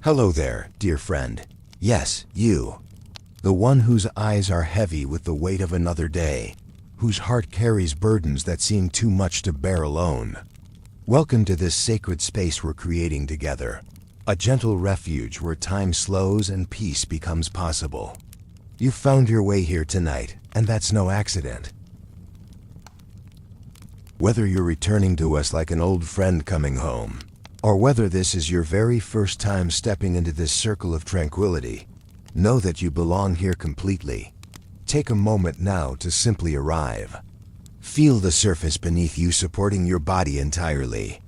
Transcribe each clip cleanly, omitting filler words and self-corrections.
Hello there, dear friend. Yes, you. The one whose eyes are heavy with the weight of another day, whose heart carries burdens that seem too much to bear alone. Welcome to this sacred space we're creating together, a gentle refuge where time slows and peace becomes possible. You've found your way here tonight, and that's no accident. Whether you're returning to us like an old friend coming home, or whether this is your very first time stepping into this circle of tranquility, know that you belong here completely. Take a moment now to simply arrive. Feel the surface beneath you supporting your body entirely.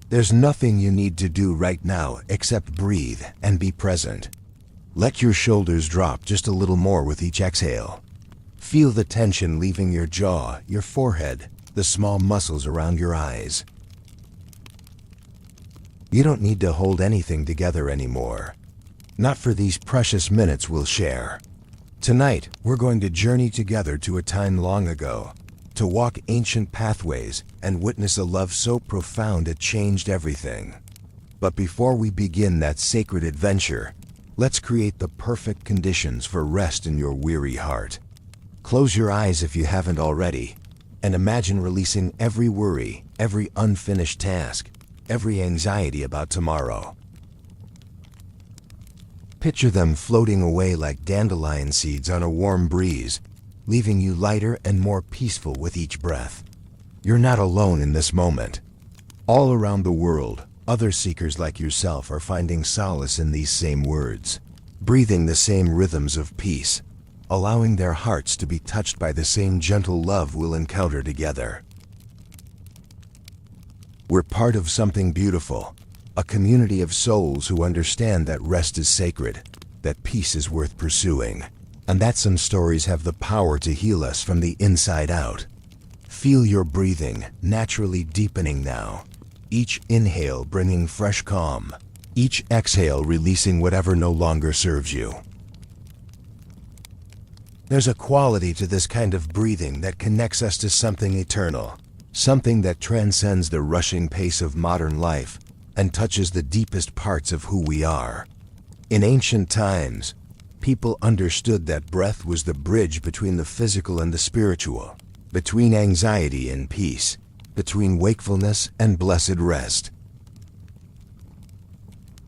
There's nothing you need to do right now except breathe and be present. Let your shoulders drop just a little more with each exhale. Feel the tension leaving your jaw, your forehead, the small muscles around your eyes. You don't need to hold anything together anymore. Not for these precious minutes we'll share. Tonight, we're going to journey together to a time long ago, to walk ancient pathways and witness a love so profound it changed everything. But before we begin that sacred adventure, let's create the perfect conditions for rest in your weary heart. Close your eyes if you haven't already, and imagine releasing every worry, every unfinished task, every anxiety about tomorrow. Picture them floating away like dandelion seeds on a warm breeze, leaving you lighter and more peaceful with each breath. You're not alone in this moment. All around the world, other seekers like yourself are finding solace in these same words, breathing the same rhythms of peace, allowing their hearts to be touched by the same gentle love we'll encounter together. We're part of something beautiful, a community of souls who understand that rest is sacred, that peace is worth pursuing, and that some stories have the power to heal us from the inside out. Feel your breathing naturally deepening now, each inhale bringing fresh calm, each exhale releasing whatever no longer serves you. There's a quality to this kind of breathing that connects us to something eternal, something that transcends the rushing pace of modern life and touches the deepest parts of who we are. In ancient times, people understood that breath was the bridge between the physical and the spiritual, between anxiety and peace, between wakefulness and blessed rest.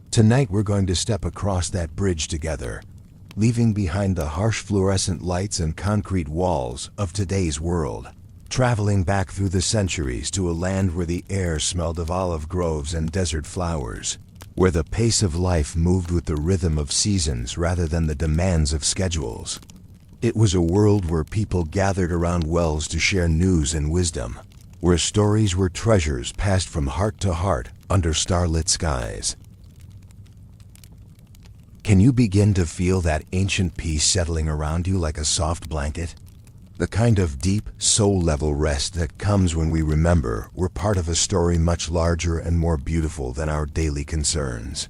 Tonight we're going to step across that bridge together, leaving behind the harsh fluorescent lights and concrete walls of today's world, traveling back through the centuries to a land where the air smelled of olive groves and desert flowers, where the pace of life moved with the rhythm of seasons rather than the demands of schedules. It was a world where people gathered around wells to share news and wisdom, where stories were treasures passed from heart to heart under starlit skies. Can you begin to feel that ancient peace settling around you like a soft blanket? The kind of deep, soul-level rest that comes when we remember we're part of a story much larger and more beautiful than our daily concerns.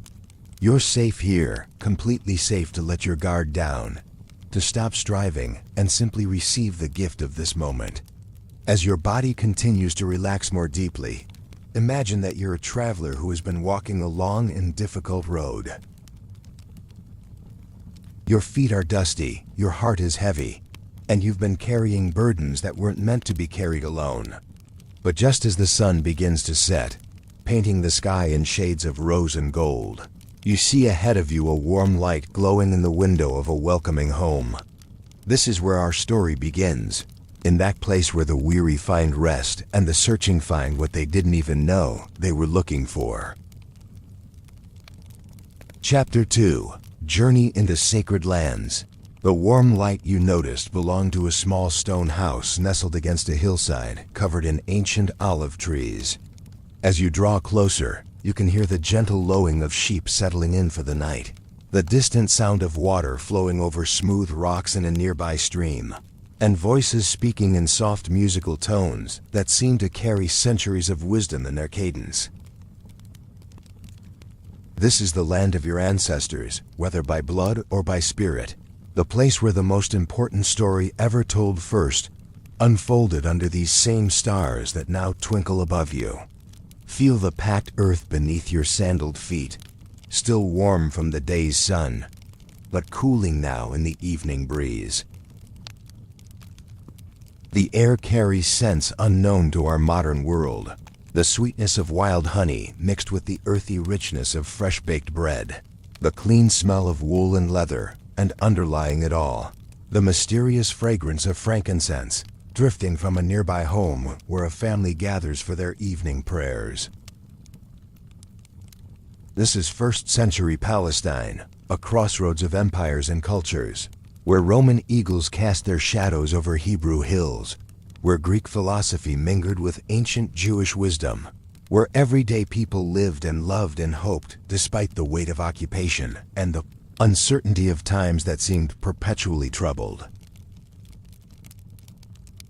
You're safe here, completely safe to let your guard down, to stop striving and simply receive the gift of this moment. As your body continues to relax more deeply, imagine that you're a traveler who has been walking a long and difficult road. Your feet are dusty, your heart is heavy, and you've been carrying burdens that weren't meant to be carried alone. But just as the sun begins to set, painting the sky in shades of rose and gold, you see ahead of you a warm light glowing in the window of a welcoming home. This is where our story begins, in that place where the weary find rest and the searching find what they didn't even know they were looking for. Chapter 2: Journey into Sacred Lands. The warm light you noticed belonged to a small stone house nestled against a hillside covered in ancient olive trees. As you draw closer, you can hear the gentle lowing of sheep settling in for the night, the distant sound of water flowing over smooth rocks in a nearby stream, and voices speaking in soft musical tones that seem to carry centuries of wisdom in their cadence. This is the land of your ancestors, whether by blood or by spirit, the place where the most important story ever told first unfolded under these same stars that now twinkle above you. Feel the packed earth beneath your sandaled feet, still warm from the day's sun, but cooling now in the evening breeze. The air carries scents unknown to our modern world, the sweetness of wild honey mixed with the earthy richness of fresh-baked bread, the clean smell of wool and leather, and underlying it all, the mysterious fragrance of frankincense, drifting from a nearby home where a family gathers for their evening prayers. This is first-century Palestine, a crossroads of empires and cultures, where Roman eagles cast their shadows over Hebrew hills, where Greek philosophy mingled with ancient Jewish wisdom, where everyday people lived and loved and hoped despite the weight of occupation and the uncertainty of times that seemed perpetually troubled.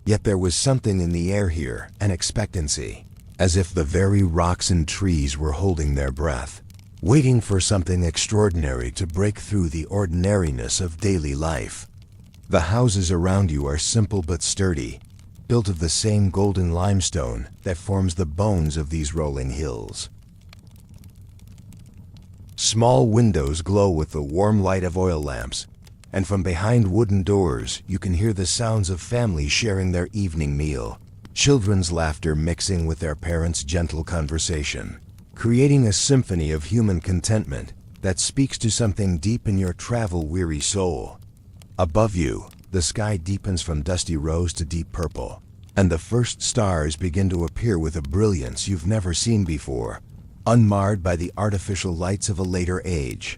Yet there was something in the air here, an expectancy, as if the very rocks and trees were holding their breath, waiting for something extraordinary to break through the ordinariness of daily life. The houses around you are simple but sturdy, built of the same golden limestone that forms the bones of these rolling hills. Small windows glow with the warm light of oil lamps, and from behind wooden doors you can hear the sounds of families sharing their evening meal, children's laughter mixing with their parents' gentle conversation, creating a symphony of human contentment that speaks to something deep in your travel-weary soul. Above you, the sky deepens from dusty rose to deep purple, and the first stars begin to appear with a brilliance you've never seen before, unmarred by the artificial lights of a later age.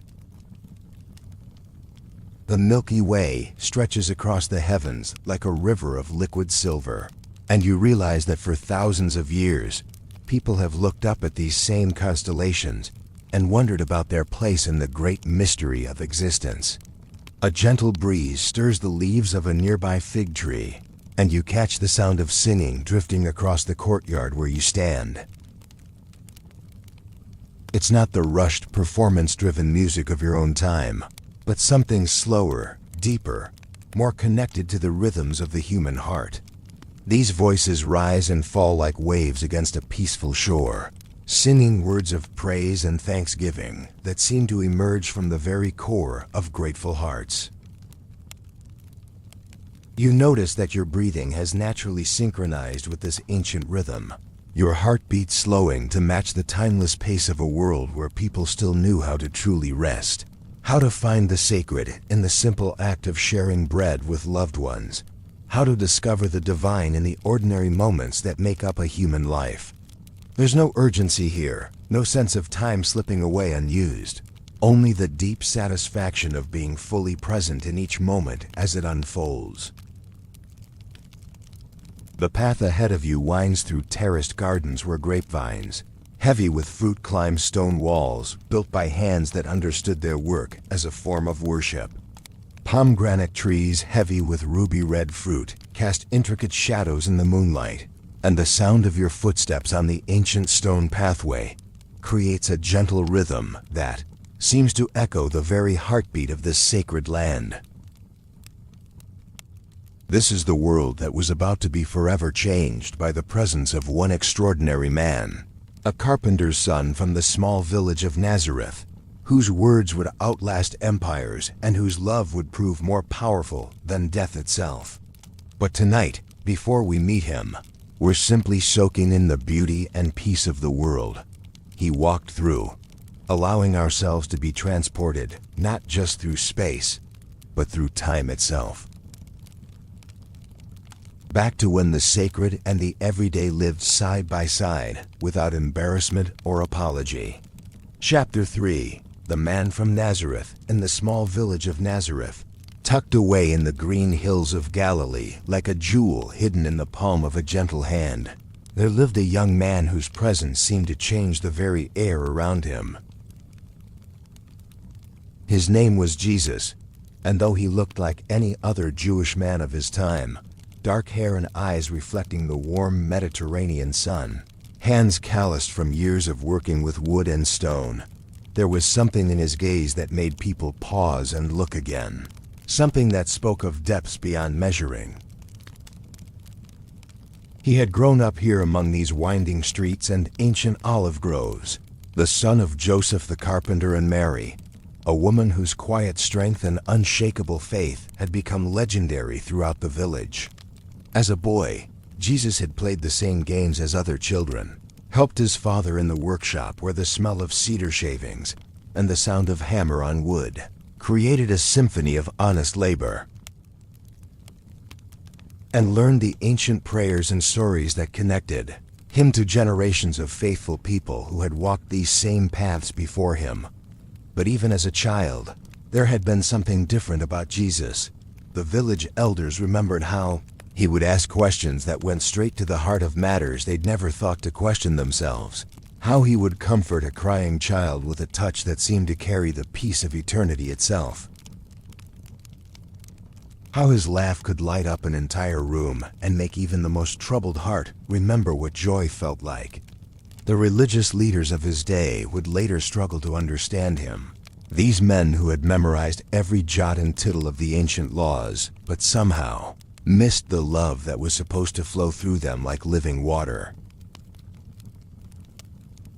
The Milky Way stretches across the heavens like a river of liquid silver, and you realize that for thousands of years, people have looked up at these same constellations and wondered about their place in the great mystery of existence. A gentle breeze stirs the leaves of a nearby fig tree, and you catch the sound of singing drifting across the courtyard where you stand. It's not the rushed, performance-driven music of your own time, but something slower, deeper, more connected to the rhythms of the human heart. These voices rise and fall like waves against a peaceful shore, singing words of praise and thanksgiving that seem to emerge from the very core of grateful hearts. You notice that your breathing has naturally synchronized with this ancient rhythm, your heartbeat slowing to match the timeless pace of a world where people still knew how to truly rest, how to find the sacred in the simple act of sharing bread with loved ones, how to discover the divine in the ordinary moments that make up a human life. There's no urgency here, no sense of time slipping away unused, only the deep satisfaction of being fully present in each moment as it unfolds. The path ahead of you winds through terraced gardens where grapevines, heavy with fruit, climb stone walls built by hands that understood their work as a form of worship. Pomegranate trees heavy with ruby-red fruit cast intricate shadows in the moonlight, and the sound of your footsteps on the ancient stone pathway creates a gentle rhythm that seems to echo the very heartbeat of this sacred land. This is the world that was about to be forever changed by the presence of one extraordinary man, a carpenter's son from the small village of Nazareth, whose words would outlast empires and whose love would prove more powerful than death itself. But tonight, before we meet him, we're simply soaking in the beauty and peace of the world he walked through, allowing ourselves to be transported not just through space, but through time itself. Back to when the sacred and the everyday lived side by side without embarrassment or apology. Chapter 3. The Man from Nazareth in the small village of Nazareth. Tucked away in the green hills of Galilee like a jewel hidden in the palm of a gentle hand, there lived a young man whose presence seemed to change the very air around him. His name was Jesus, and though he looked like any other Jewish man of his time, dark hair and eyes reflecting the warm Mediterranean sun, hands calloused from years of working with wood and stone, there was something in his gaze that made people pause and look again, something that spoke of depths beyond measuring. He had grown up here among these winding streets and ancient olive groves, the son of Joseph the carpenter and Mary, a woman whose quiet strength and unshakable faith had become legendary throughout the village. As a boy, Jesus had played the same games as other children, helped his father in the workshop where the smell of cedar shavings and the sound of hammer on wood created a symphony of honest labor, and learned the ancient prayers and stories that connected him to generations of faithful people who had walked these same paths before him. But even as a child, there had been something different about Jesus. The village elders remembered how he would ask questions that went straight to the heart of matters they'd never thought to question themselves. How he would comfort a crying child with a touch that seemed to carry the peace of eternity itself. How his laugh could light up an entire room and make even the most troubled heart remember what joy felt like. The religious leaders of his day would later struggle to understand him. These men who had memorized every jot and tittle of the ancient laws, but somehow missed the love that was supposed to flow through them like living water.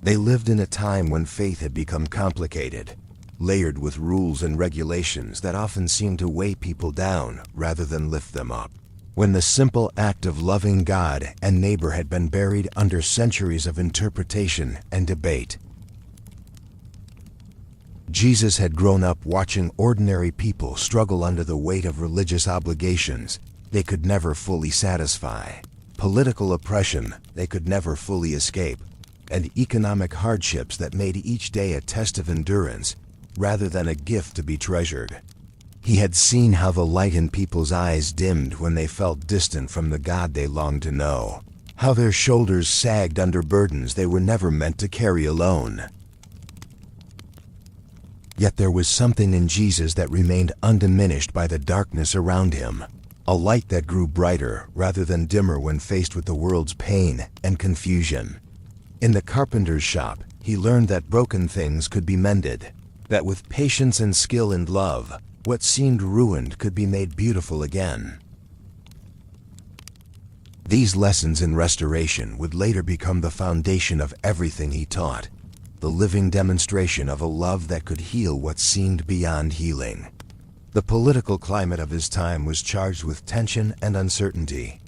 They lived in a time when faith had become complicated, layered with rules and regulations that often seemed to weigh people down rather than lift them up. When the simple act of loving God and neighbor had been buried under centuries of interpretation and debate. Jesus had grown up watching ordinary people struggle under the weight of religious obligations they could never fully satisfy, political oppression they could never fully escape, and economic hardships that made each day a test of endurance rather than a gift to be treasured. He had seen how the light in people's eyes dimmed when they felt distant from the God they longed to know, how their shoulders sagged under burdens they were never meant to carry alone. Yet there was something in Jesus that remained undiminished by the darkness around him, a light that grew brighter rather than dimmer when faced with the world's pain and confusion. In the carpenter's shop, he learned that broken things could be mended, that with patience and skill and love, what seemed ruined could be made beautiful again. These lessons in restoration would later become the foundation of everything he taught, the living demonstration of a love that could heal what seemed beyond healing. The political climate of his time was charged with tension and uncertainty.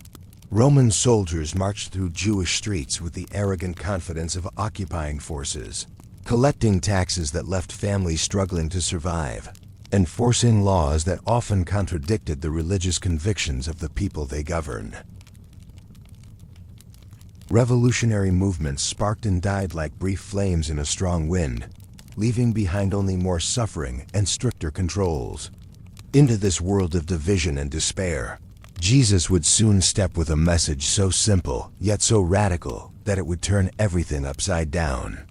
Roman soldiers marched through Jewish streets with the arrogant confidence of occupying forces, collecting taxes that left families struggling to survive, enforcing laws that often contradicted the religious convictions of the people they governed. Revolutionary movements sparked and died like brief flames in a strong wind, leaving behind only more suffering and stricter controls. Into this world of division and despair, Jesus would soon step with a message so simple yet so radical that it would turn everything upside down.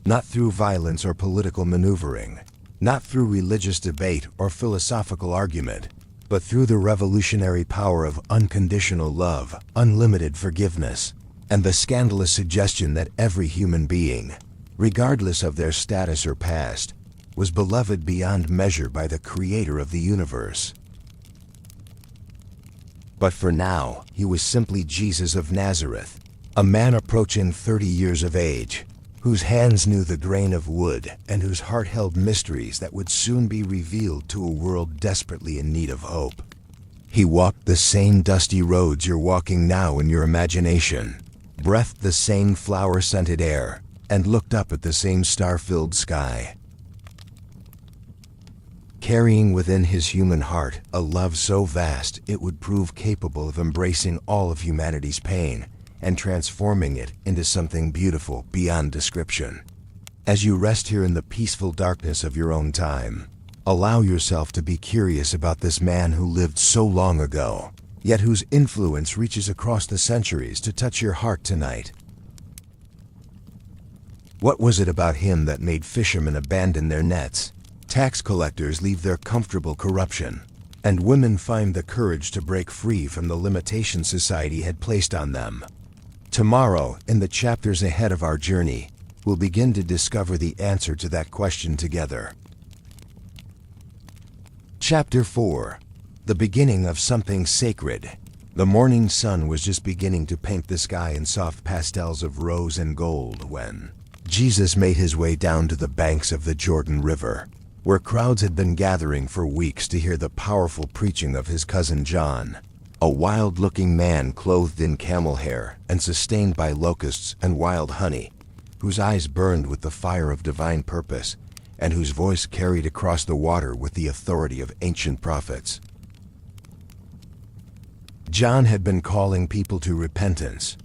Not through violence or political maneuvering, not through religious debate or philosophical argument, but through the revolutionary power of unconditional love, unlimited forgiveness, and the scandalous suggestion that every human being, regardless of their status or past, was beloved beyond measure by the Creator of the universe. But for now, he was simply Jesus of Nazareth, a man approaching 30 years of age, whose hands knew the grain of wood and whose heart held mysteries that would soon be revealed to a world desperately in need of hope. He walked the same dusty roads you're walking now in your imagination, breathed the same flower-scented air, and looked up at the same star-filled sky, carrying within his human heart a love so vast it would prove capable of embracing all of humanity's pain and transforming it into something beautiful beyond description. As you rest here in the peaceful darkness of your own time, allow yourself to be curious about this man who lived so long ago, yet whose influence reaches across the centuries to touch your heart tonight. What was it about him that made fishermen abandon their nets, tax collectors leave their comfortable corruption, and women find the courage to break free from the limitations society had placed on them? Tomorrow, in the chapters ahead of our journey, we'll begin to discover the answer to that question together. Chapter 4. The Beginning of Something Sacred. The morning sun was just beginning to paint the sky in soft pastels of rose and gold when Jesus made his way down to the banks of the Jordan River, where crowds had been gathering for weeks to hear the powerful preaching of his cousin John, a wild-looking man clothed in camel hair and sustained by locusts and wild honey, whose eyes burned with the fire of divine purpose, and whose voice carried across the water with the authority of ancient prophets. John had been calling people to repentance,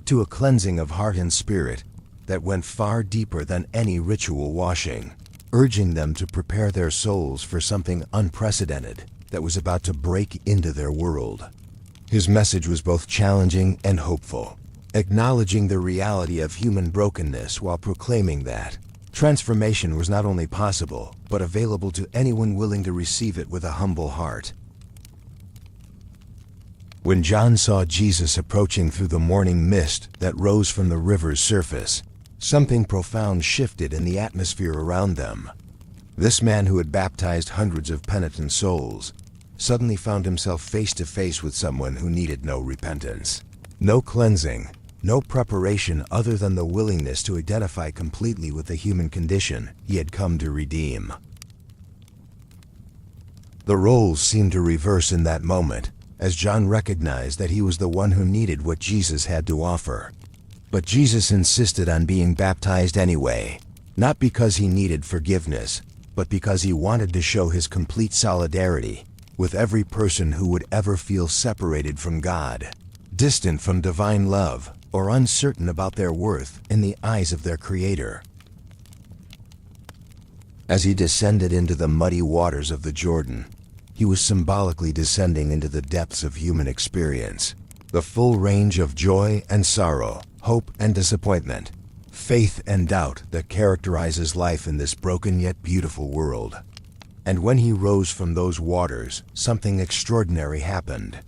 to a cleansing of heart and spirit that went far deeper than any ritual washing, urging them to prepare their souls for something unprecedented that was about to break into their world. His message was both challenging and hopeful, acknowledging the reality of human brokenness while proclaiming that transformation was not only possible, but available to anyone willing to receive it with a humble heart. When John saw Jesus approaching through the morning mist that rose from the river's surface, something profound shifted in the atmosphere around them. This man who had baptized hundreds of penitent souls suddenly found himself face to face with someone who needed no repentance, no cleansing, no preparation other than the willingness to identify completely with the human condition he had come to redeem. The roles seemed to reverse in that moment, as John recognized that he was the one who needed what Jesus had to offer. But Jesus insisted on being baptized anyway, not because he needed forgiveness, but because he wanted to show his complete solidarity with every person who would ever feel separated from God, distant from divine love, or uncertain about their worth in the eyes of their Creator. As he descended into the muddy waters of the Jordan, he was symbolically descending into the depths of human experience, the full range of joy and sorrow, hope and disappointment, faith and doubt that characterizes life in this broken yet beautiful world. And when he rose from those waters, something extraordinary happened.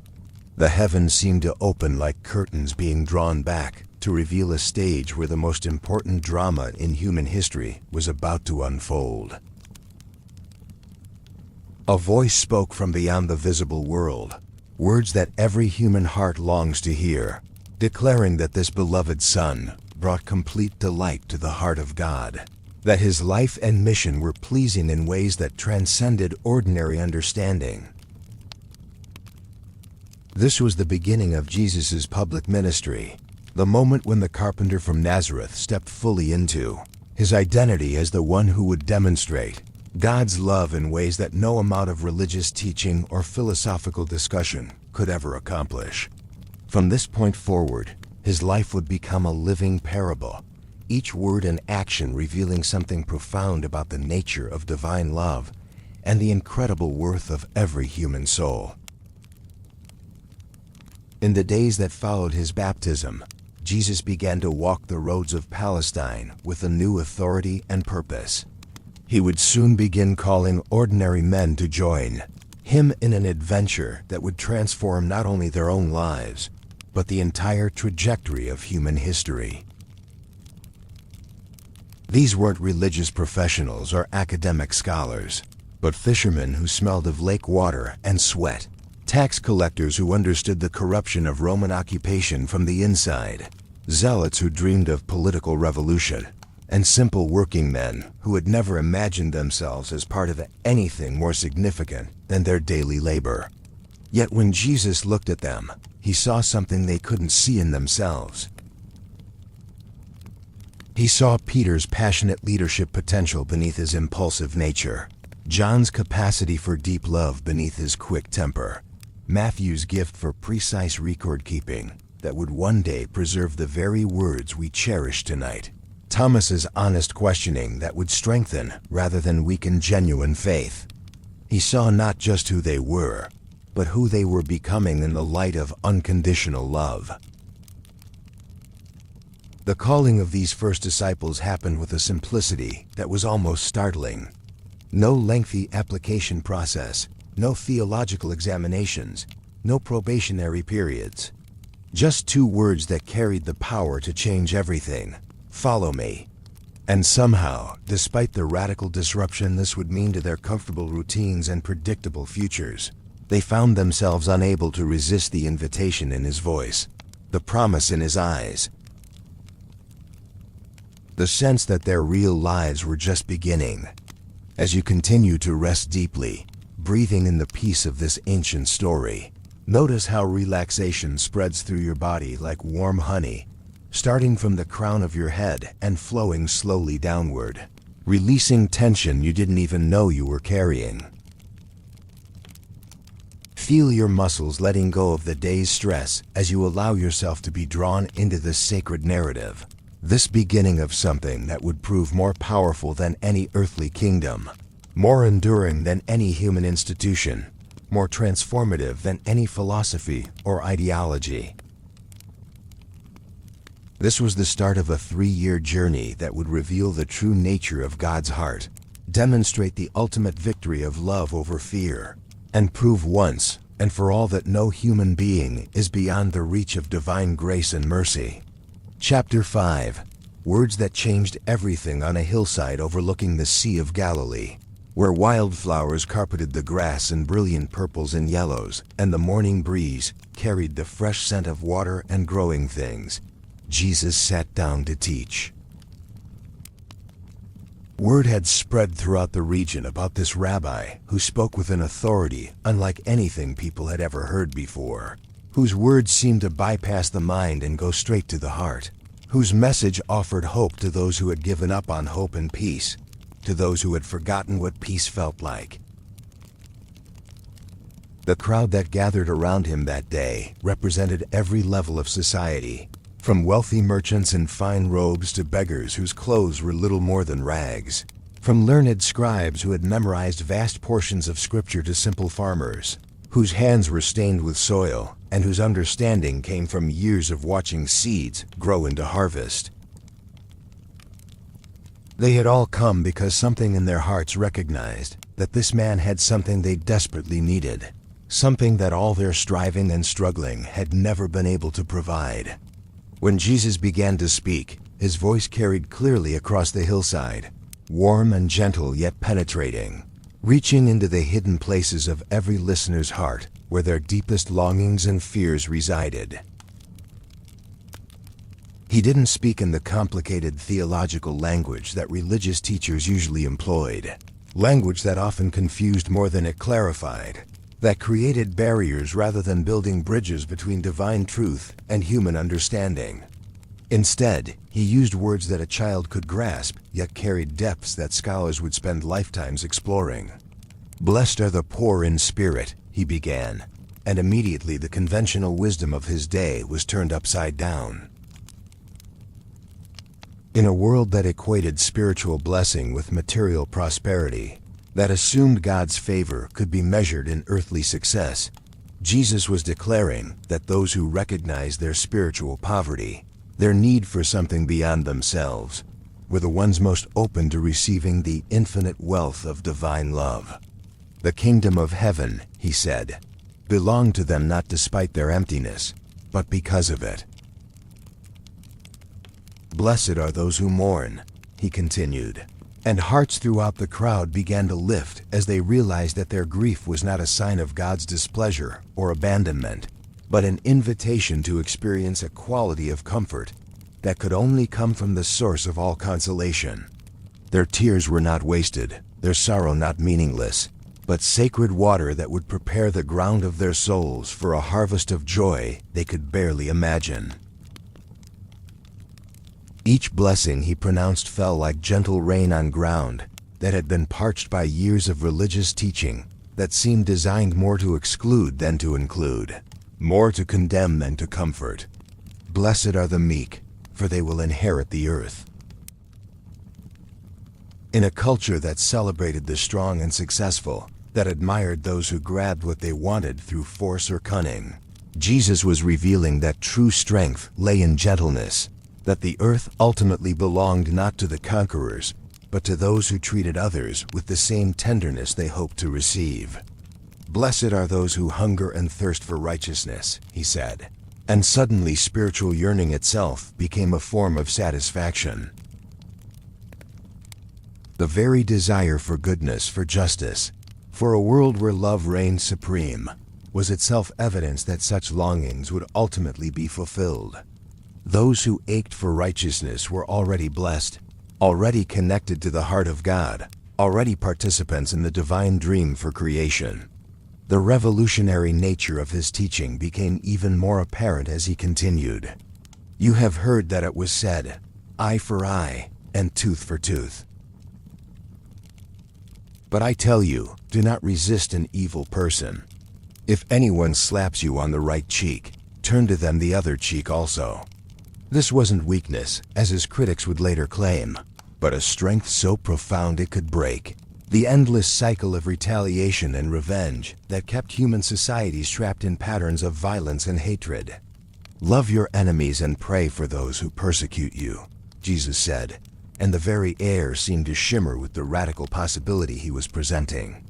The heavens seemed to open like curtains being drawn back to reveal a stage where the most important drama in human history was about to unfold. A voice spoke from beyond the visible world, words that every human heart longs to hear, declaring that this beloved Son brought complete delight to the heart of God, that his life and mission were pleasing in ways that transcended ordinary understanding. This was the beginning of Jesus' public ministry, the moment when the carpenter from Nazareth stepped fully into his identity as the one who would demonstrate God's love in ways that no amount of religious teaching or philosophical discussion could ever accomplish. From this point forward, his life would become a living parable, each word and action revealing something profound about the nature of divine love and the incredible worth of every human soul. In the days that followed his baptism, Jesus began to walk the roads of Palestine with a new authority and purpose. He would soon begin calling ordinary men to join him in an adventure that would transform not only their own lives, but the entire trajectory of human history. These weren't religious professionals or academic scholars, but fishermen who smelled of lake water and sweat, tax collectors who understood the corruption of Roman occupation from the inside, zealots who dreamed of political revolution, and simple working men who had never imagined themselves as part of anything more significant than their daily labor. Yet when Jesus looked at them, he saw something they couldn't see in themselves. He saw Peter's passionate leadership potential beneath his impulsive nature, John's capacity for deep love beneath his quick temper, Matthew's gift for precise record-keeping that would one day preserve the very words we cherish tonight, Thomas's honest questioning that would strengthen rather than weaken genuine faith. He saw not just who they were, but who they were becoming in the light of unconditional love. The calling of these first disciples happened with a simplicity that was almost startling. No lengthy application process, no theological examinations, no probationary periods. Just two words that carried the power to change everything. Follow me. And somehow, despite the radical disruption this would mean to their comfortable routines and predictable futures, They found themselves unable to resist the invitation in his voice, the promise in his eyes, the sense that their real lives were just beginning. As you continue to rest deeply, breathing in the peace of this ancient story, notice how relaxation spreads through your body like warm honey, starting from the crown of your head and flowing slowly downward, releasing tension you didn't even know you were carrying. Feel your muscles letting go of the day's stress as you allow yourself to be drawn into this sacred narrative, this beginning of something that would prove more powerful than any earthly kingdom, more enduring than any human institution, more transformative than any philosophy or ideology. This was the start of a 3-year journey that would reveal the true nature of God's heart, demonstrate the ultimate victory of love over fear, and prove once and for all that no human being is beyond the reach of divine grace and mercy. Chapter 5. Words that changed everything on a hillside overlooking the Sea of Galilee, where wildflowers carpeted the grass in brilliant purples and yellows, and the morning breeze carried the fresh scent of water and growing things. Jesus sat down to teach. Word had spread throughout the region about this rabbi who spoke with an authority unlike anything people had ever heard before, whose words seemed to bypass the mind and go straight to the heart, whose message offered hope to those who had given up on hope and peace, to those who had forgotten what peace felt like. The crowd that gathered around him that day represented every level of society, from wealthy merchants in fine robes to beggars whose clothes were little more than rags, from learned scribes who had memorized vast portions of scripture to simple farmers, whose hands were stained with soil and whose understanding came from years of watching seeds grow into harvest. They had all come because something in their hearts recognized that this man had something they desperately needed, something that all their striving and struggling had never been able to provide. When Jesus began to speak, his voice carried clearly across the hillside, warm and gentle yet penetrating, reaching into the hidden places of every listener's heart where their deepest longings and fears resided. He didn't speak in the complicated theological language that religious teachers usually employed, language that often confused more than it clarified, that created barriers rather than building bridges between divine truth and human understanding. Instead, he used words that a child could grasp, yet carried depths that scholars would spend lifetimes exploring. "Blessed are the poor in spirit," he began, and immediately the conventional wisdom of his day was turned upside down. In a world that equated spiritual blessing with material prosperity, that assumed God's favor could be measured in earthly success, Jesus was declaring that those who recognize their spiritual poverty, their need for something beyond themselves, were the ones most open to receiving the infinite wealth of divine love. The kingdom of heaven, he said, belonged to them not despite their emptiness, but because of it. "Blessed are those who mourn," he continued, and hearts throughout the crowd began to lift as they realized that their grief was not a sign of God's displeasure or abandonment, but an invitation to experience a quality of comfort that could only come from the source of all consolation. Their tears were not wasted, their sorrow not meaningless, but sacred water that would prepare the ground of their souls for a harvest of joy they could barely imagine. Each blessing he pronounced fell like gentle rain on ground that had been parched by years of religious teaching that seemed designed more to exclude than to include, more to condemn than to comfort. "Blessed are the meek, for they will inherit the earth." In a culture that celebrated the strong and successful, that admired those who grabbed what they wanted through force or cunning, Jesus was revealing that true strength lay in gentleness, that the earth ultimately belonged not to the conquerors, but to those who treated others with the same tenderness they hoped to receive. "Blessed are those who hunger and thirst for righteousness," he said, and suddenly spiritual yearning itself became a form of satisfaction. The very desire for goodness, for justice, For a world where love reigned supreme, was itself evidence that such longings would ultimately be fulfilled. Those who ached for righteousness were already blessed, already connected to the heart of God, already participants in the divine dream for creation. The revolutionary nature of his teaching became even more apparent as he continued. You have heard that it was said, eye for eye, and tooth for tooth. But I tell you, do not resist an evil person. If anyone slaps you on the right cheek, turn to them the other cheek also. This wasn't weakness, as his critics would later claim, but a strength so profound it could break the endless cycle of retaliation and revenge that kept human societies trapped in patterns of violence and hatred. Love your enemies and pray for those who persecute you, Jesus said, and the very air seemed to shimmer with the radical possibility he was presenting.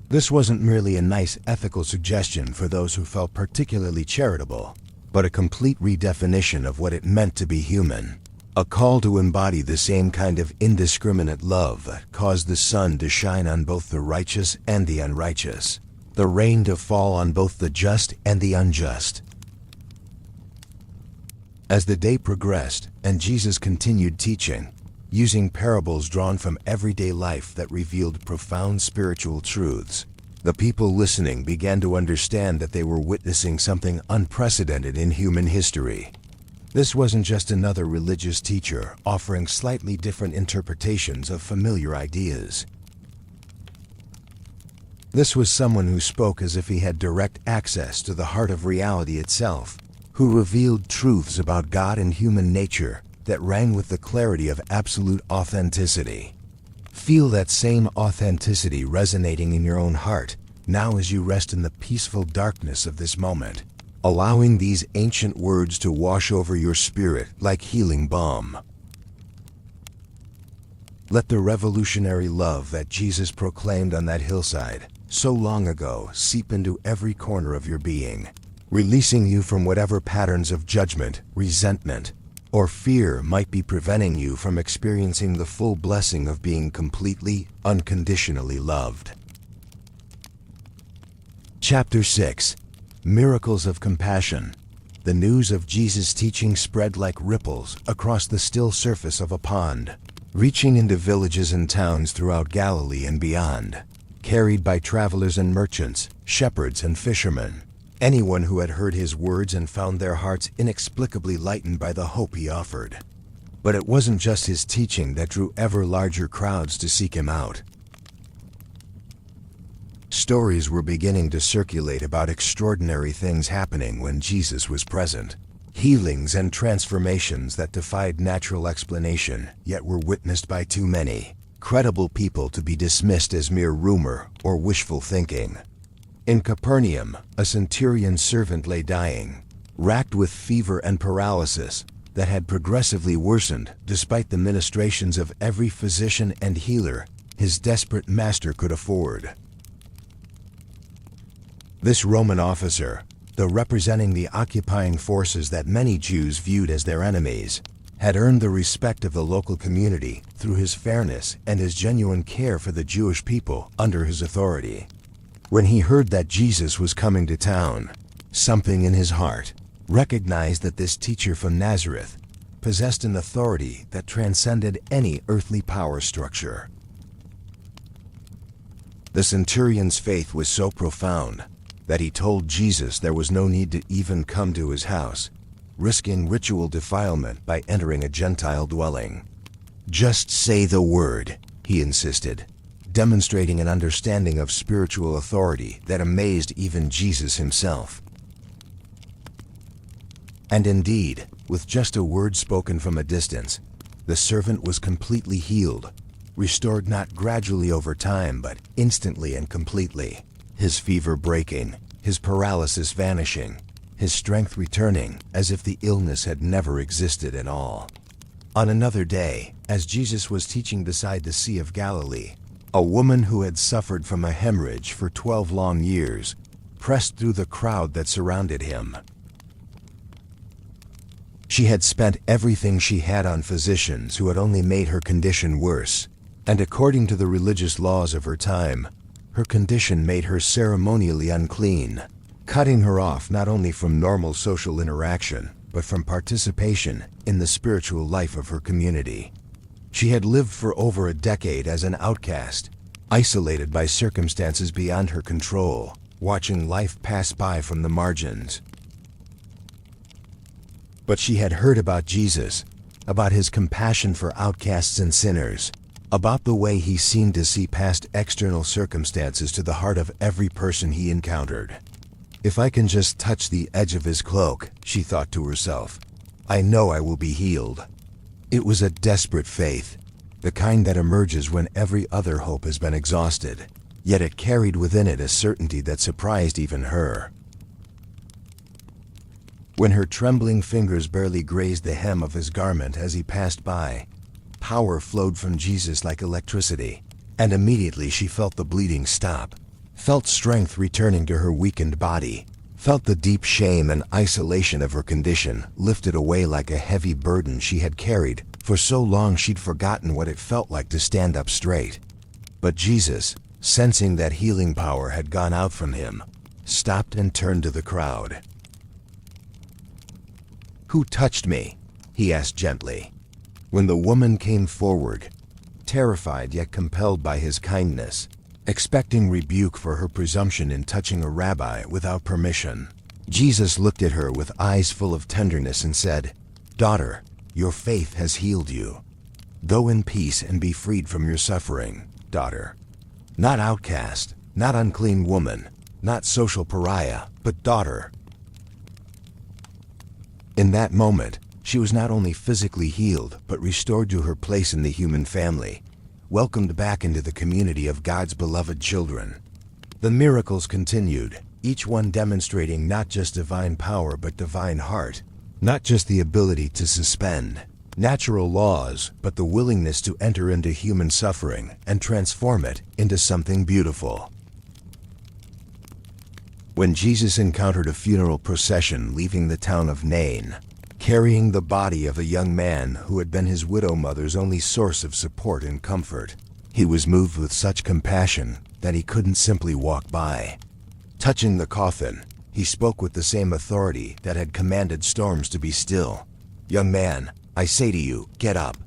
This wasn't merely a nice ethical suggestion for those who felt particularly charitable, but a complete redefinition of what it meant to be human. A call to embody the same kind of indiscriminate love that caused the sun to shine on both the righteous and the unrighteous, the rain to fall on both the just and the unjust. As the day progressed and Jesus continued teaching, using parables drawn from everyday life that revealed profound spiritual truths, the people listening began to understand that they were witnessing something unprecedented in human history. This wasn't just another religious teacher offering slightly different interpretations of familiar ideas. This was someone who spoke as if he had direct access to the heart of reality itself, who revealed truths about God and human nature that rang with the clarity of absolute authenticity. Feel that same authenticity resonating in your own heart now as you rest in the peaceful darkness of this moment, allowing these ancient words to wash over your spirit like healing balm. Let the revolutionary love that Jesus proclaimed on that hillside so long ago seep into every corner of your being, releasing you from whatever patterns of judgment, resentment, or fear might be preventing you from experiencing the full blessing of being completely, unconditionally loved. Chapter 6. Miracles of Compassion. The news of Jesus' teaching spread like ripples across the still surface of a pond, reaching into villages and towns throughout Galilee and beyond, carried by travelers and merchants, shepherds and fishermen, anyone who had heard his words and found their hearts inexplicably lightened by the hope he offered. But it wasn't just his teaching that drew ever larger crowds to seek him out. Stories were beginning to circulate about extraordinary things happening when Jesus was present. Healings and transformations that defied natural explanation, yet were witnessed by too many credible people to be dismissed as mere rumor or wishful thinking. In Capernaum, a centurion's servant lay dying, racked with fever and paralysis that had progressively worsened despite the ministrations of every physician and healer his desperate master could afford. This Roman officer, though representing the occupying forces that many Jews viewed as their enemies, had earned the respect of the local community through his fairness and his genuine care for the Jewish people under his authority. When he heard that Jesus was coming to town, something in his heart recognized that this teacher from Nazareth possessed an authority that transcended any earthly power structure. The centurion's faith was so profound that he told Jesus there was no need to even come to his house, risking ritual defilement by entering a Gentile dwelling. Just say the word, he insisted, demonstrating an understanding of spiritual authority that amazed even Jesus himself. And indeed, with just a word spoken from a distance, the servant was completely healed, restored not gradually over time but instantly and completely, his fever breaking, his paralysis vanishing, his strength returning as if the illness had never existed at all. On another day, as Jesus was teaching beside the Sea of Galilee, a woman who had suffered from a hemorrhage for 12 long years pressed through the crowd that surrounded him. She had spent everything she had on physicians who had only made her condition worse, And according to the religious laws of her time, her condition made her ceremonially unclean, cutting her off not only from normal social interaction, but from participation in the spiritual life of her community. She had lived for over a decade as an outcast, isolated by circumstances beyond her control, watching life pass by from the margins. But she had heard about Jesus, about his compassion for outcasts and sinners, about the way he seemed to see past external circumstances to the heart of every person he encountered. If I can just touch the edge of his cloak, she thought to herself, I know I will be healed. It was a desperate faith, the kind that emerges when every other hope has been exhausted, yet it carried within it a certainty that surprised even her. When her trembling fingers barely grazed the hem of his garment as he passed by, power flowed from Jesus like electricity, and immediately she felt the bleeding stop, felt strength returning to her weakened body, felt the deep shame and isolation of her condition lifted away like a heavy burden she had carried for so long she'd forgotten what it felt like to stand up straight. But Jesus, sensing that healing power had gone out from him, stopped and turned to the crowd. "Who touched me?" he asked gently. When the woman came forward, terrified yet compelled by his kindness, expecting rebuke for her presumption in touching a rabbi without permission, Jesus looked at her with eyes full of tenderness and said, "Daughter, your faith has healed you. Go in peace and be freed from your suffering, daughter." Not outcast, not unclean woman, not social pariah, but daughter. In that moment, she was not only physically healed, but restored to her place in the human family, welcomed back into the community of God's beloved children. The miracles continued, each one demonstrating not just divine power but divine heart, not just the ability to suspend natural laws, but the willingness to enter into human suffering and transform it into something beautiful. When Jesus encountered a funeral procession leaving the town of Nain, carrying the body of a young man who had been his widow mother's only source of support and comfort, he was moved with such compassion that he couldn't simply walk by. Touching the coffin, he spoke with the same authority that had commanded storms to be still. "Young man, I say to you, get up."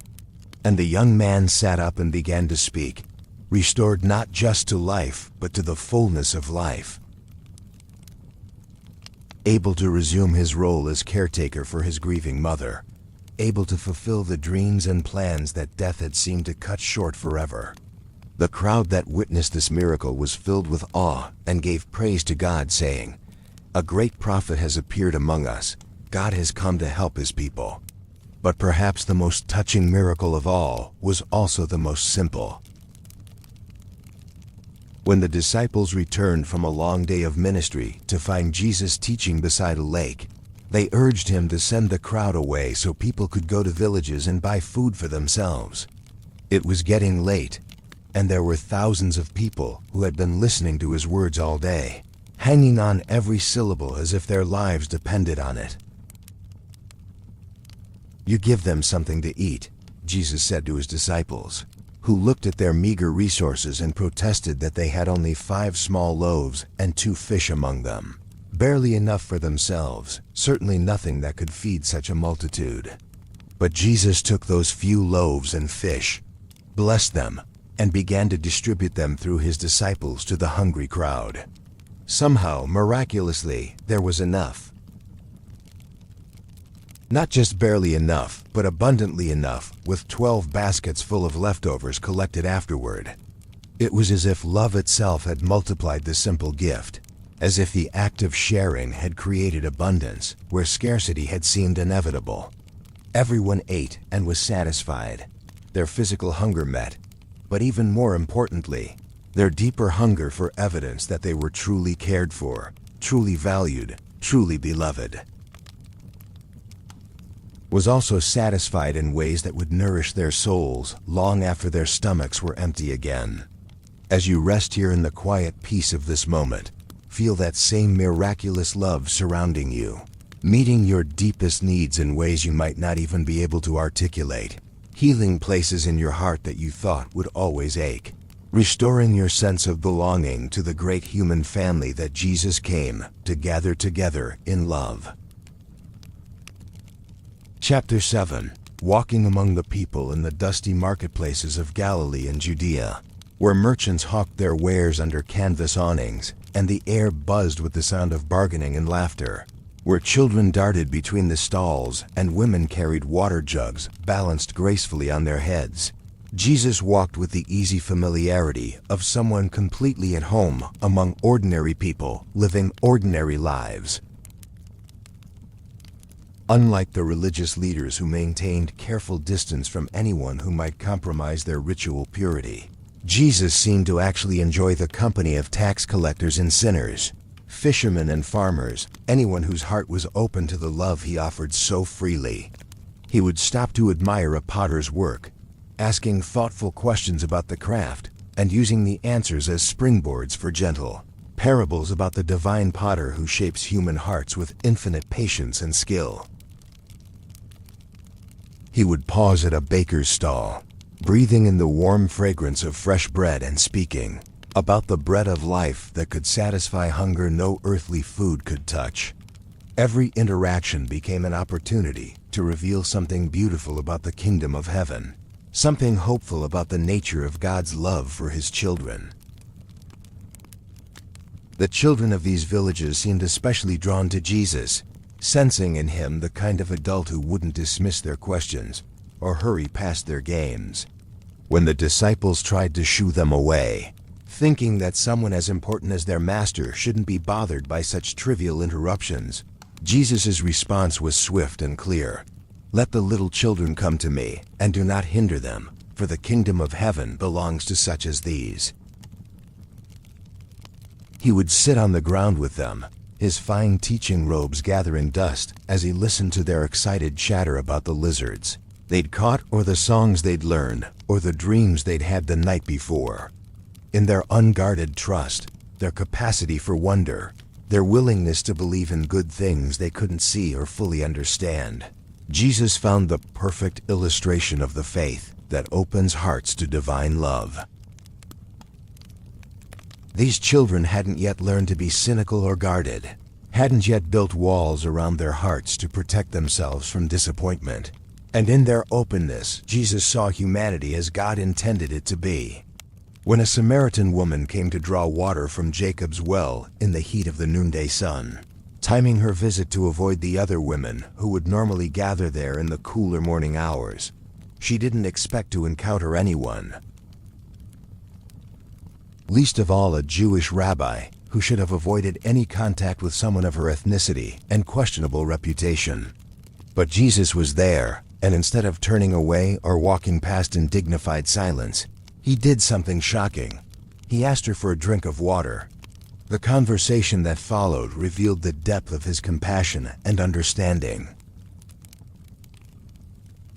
And the young man sat up and began to speak, restored not just to life, but to the fullness of life. Able to resume his role as caretaker for his grieving mother, able to fulfill the dreams and plans that death had seemed to cut short forever. The crowd that witnessed this miracle was filled with awe and gave praise to God, saying, "A great prophet has appeared among us. God has come to help his people." But perhaps the most touching miracle of all was also the most simple. When the disciples returned from a long day of ministry to find Jesus teaching beside a lake, they urged him to send the crowd away so people could go to villages and buy food for themselves. It was getting late, and there were thousands of people who had been listening to his words all day, hanging on every syllable as if their lives depended on it. "You give them something to eat," Jesus said to his disciples, who looked at their meager resources and protested that they had only 5 small loaves and 2 fish among them. Barely enough for themselves, certainly nothing that could feed such a multitude. But Jesus took those few loaves and fish, blessed them, and began to distribute them through his disciples to the hungry crowd. Somehow, miraculously, there was enough. Not just barely enough, but abundantly enough, with 12 baskets full of leftovers collected afterward. It was as if love itself had multiplied the simple gift, as if the act of sharing had created abundance where scarcity had seemed inevitable. Everyone ate and was satisfied, their physical hunger met, but even more importantly, their deeper hunger for evidence that they were truly cared for, truly valued, truly beloved. Was also satisfied in ways that would nourish their souls long after their stomachs were empty again. As you rest here in the quiet peace of this moment, feel that same miraculous love surrounding you, meeting your deepest needs in ways you might not even be able to articulate. healing places in your heart that you thought would always ache, restoring your sense of belonging to the great human family that Jesus came to gather together in love. Chapter 7. Walking among the people in the dusty marketplaces of Galilee and Judea, where merchants hawked their wares under canvas awnings, and the air buzzed with the sound of bargaining and laughter, where children darted between the stalls and women carried water jugs balanced gracefully on their heads. Jesus walked with the easy familiarity of someone completely at home among ordinary people living ordinary lives. Unlike the religious leaders who maintained careful distance from anyone who might compromise their ritual purity, Jesus seemed to actually enjoy the company of tax collectors and sinners, fishermen and farmers, anyone whose heart was open to the love he offered so freely. He would stop to admire a potter's work, asking thoughtful questions about the craft, and using the answers as springboards for gentle parables about the divine potter who shapes human hearts with infinite patience and skill. He would pause at a baker's stall, breathing in the warm fragrance of fresh bread and speaking about the bread of life that could satisfy hunger no earthly food could touch. Every interaction became an opportunity to reveal something beautiful about the kingdom of heaven, something hopeful about the nature of God's love for his children. The children of these villages seemed especially drawn to Jesus, sensing in him the kind of adult who wouldn't dismiss their questions or hurry past their games. When the disciples tried to shoo them away, thinking that someone as important as their master shouldn't be bothered by such trivial interruptions, Jesus' response was swift and clear. "Let the little children come to me, and do not hinder them, for the kingdom of heaven belongs to such as these." He would sit on the ground with them, his fine teaching robes gathering dust as he listened to their excited chatter about the lizards they'd caught, or the songs they'd learned, or the dreams they'd had the night before. In their unguarded trust, their capacity for wonder, their willingness to believe in good things they couldn't see or fully understand, Jesus found the perfect illustration of the faith that opens hearts to divine love. These children hadn't yet learned to be cynical or guarded, hadn't yet built walls around their hearts to protect themselves from disappointment. And in their openness, Jesus saw humanity as God intended it to be. When a Samaritan woman came to draw water from Jacob's well in the heat of the noonday sun, timing her visit to avoid the other women who would normally gather there in the cooler morning hours, she didn't expect to encounter anyone, least of all a Jewish rabbi who should have avoided any contact with someone of her ethnicity and questionable reputation. But Jesus was there, and instead of turning away or walking past in dignified silence, he did something shocking. He asked her for a drink of water. The conversation that followed revealed the depth of his compassion and understanding.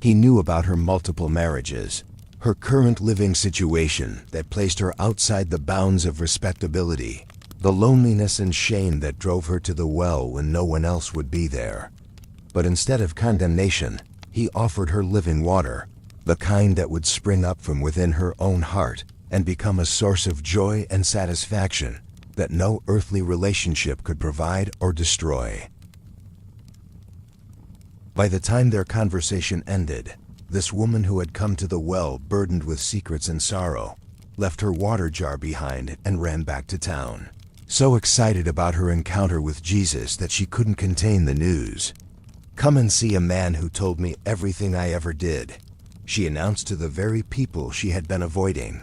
He knew about her multiple marriages, her current living situation that placed her outside the bounds of respectability, the loneliness and shame that drove her to the well when no one else would be there. But instead of condemnation, he offered her living water, the kind that would spring up from within her own heart and become a source of joy and satisfaction that no earthly relationship could provide or destroy. By the time their conversation ended, this woman who had come to the well burdened with secrets and sorrow left her water jar behind and ran back to town, so excited about her encounter with Jesus that she couldn't contain the news. "Come and see a man who told me everything I ever did," she announced to the very people she had been avoiding.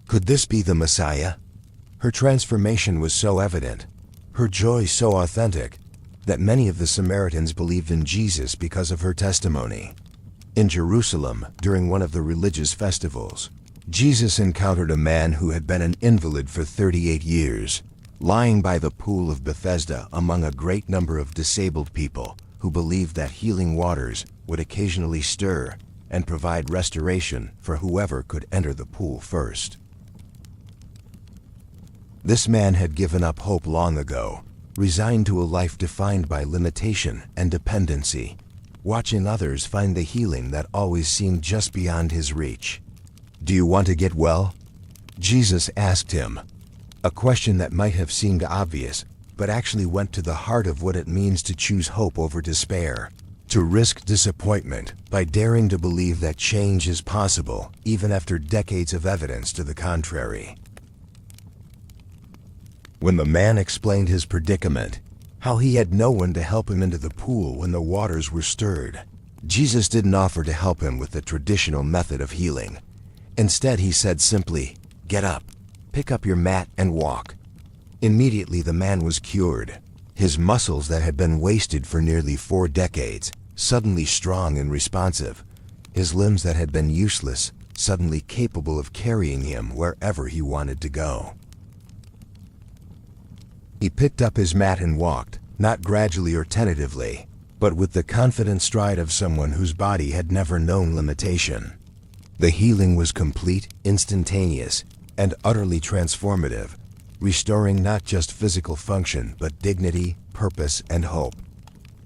Could this be the Messiah? Her transformation was so evident, her joy so authentic, that many of the Samaritans believed in Jesus because of her testimony. In Jerusalem, during one of the religious festivals, Jesus encountered a man who had been an invalid for 38 years, lying by the pool of Bethesda among a great number of disabled people who believed that healing waters would occasionally stir and provide restoration for whoever could enter the pool first. This man had given up hope long ago, resigned to a life defined by limitation and dependency, watching others find the healing that always seemed just beyond his reach. "Do you want to get well?" Jesus asked him, a question that might have seemed obvious, but actually went to the heart of what it means to choose hope over despair, to risk disappointment by daring to believe that change is possible, even after decades of evidence to the contrary. When the man explained his predicament, how he had no one to help him into the pool when the waters were stirred, Jesus didn't offer to help him with the traditional method of healing. Instead, he said simply, "Get up, pick up your mat and walk." Immediately the man was cured, his muscles that had been wasted for nearly 4 decades, suddenly strong and responsive, his limbs that had been useless, suddenly capable of carrying him wherever he wanted to go. He picked up his mat and walked, not gradually or tentatively, but with the confident stride of someone whose body had never known limitation. The healing was complete, instantaneous, and utterly transformative, restoring not just physical function, but dignity, purpose, and hope.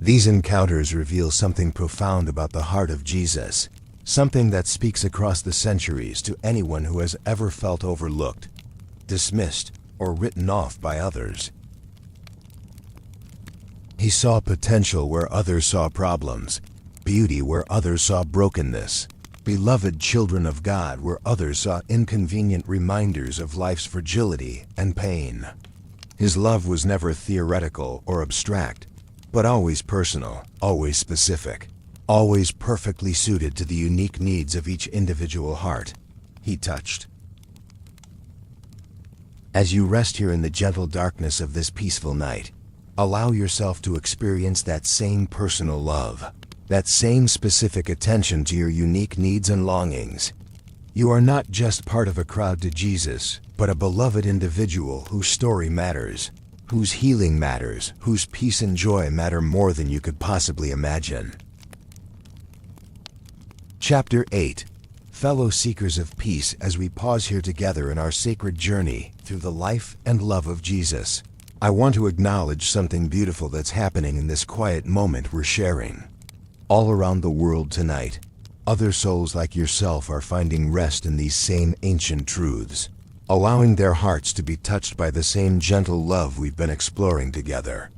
These encounters reveal something profound about the heart of Jesus, something that speaks across the centuries to anyone who has ever felt overlooked, dismissed, or written off by others. He saw potential where others saw problems, beauty where others saw brokenness, beloved children of God where others saw inconvenient reminders of life's fragility and pain. His love was never theoretical or abstract, but always personal, always specific, always perfectly suited to the unique needs of each individual heart he touched. As you rest here in the gentle darkness of this peaceful night, allow yourself to experience that same personal love, that same specific attention to your unique needs and longings. You are not just part of a crowd to Jesus, but a beloved individual whose story matters, whose healing matters, whose peace and joy matter more than you could possibly imagine. Chapter 8. Fellow seekers of peace, as we pause here together in our sacred journey through the life and love of Jesus, I want to acknowledge something beautiful that's happening in this quiet moment we're sharing. All around the world tonight, other souls like yourself are finding rest in these same ancient truths, allowing their hearts to be touched by the same gentle love we've been exploring together.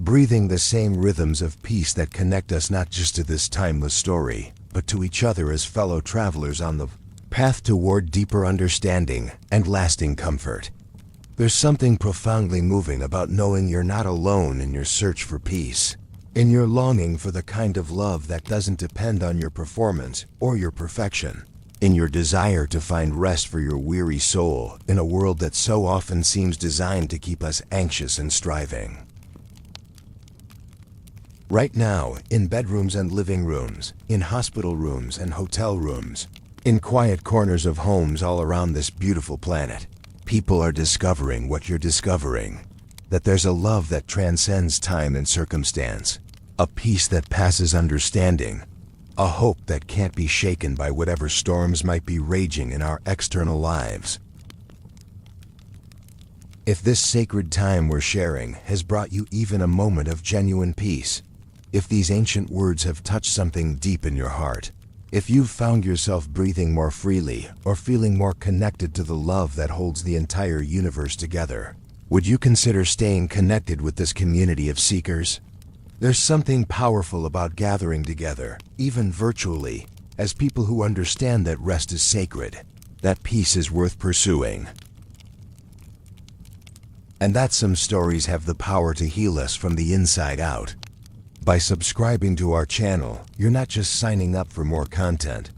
Breathing the same rhythms of peace that connect us not just to this timeless story, but to each other as fellow travelers on the path toward deeper understanding and lasting comfort. There's something profoundly moving about knowing you're not alone in your search for peace, in your longing for the kind of love that doesn't depend on your performance or your perfection, in your desire to find rest for your weary soul in a world that so often seems designed to keep us anxious and striving. Right now, in bedrooms and living rooms, in hospital rooms and hotel rooms, in quiet corners of homes all around this beautiful planet, people are discovering what you're discovering, that there's a love that transcends time and circumstance, a peace that passes understanding, a hope that can't be shaken by whatever storms might be raging in our external lives. If this sacred time we're sharing has brought you even a moment of genuine peace, if these ancient words have touched something deep in your heart, if you've found yourself breathing more freely or feeling more connected to the love that holds the entire universe together, would you consider staying connected with this community of seekers? There's something powerful about gathering together, even virtually, as people who understand that rest is sacred, that peace is worth pursuing, and that some stories have the power to heal us from the inside out. By subscribing to our channel, you're not just signing up for more content,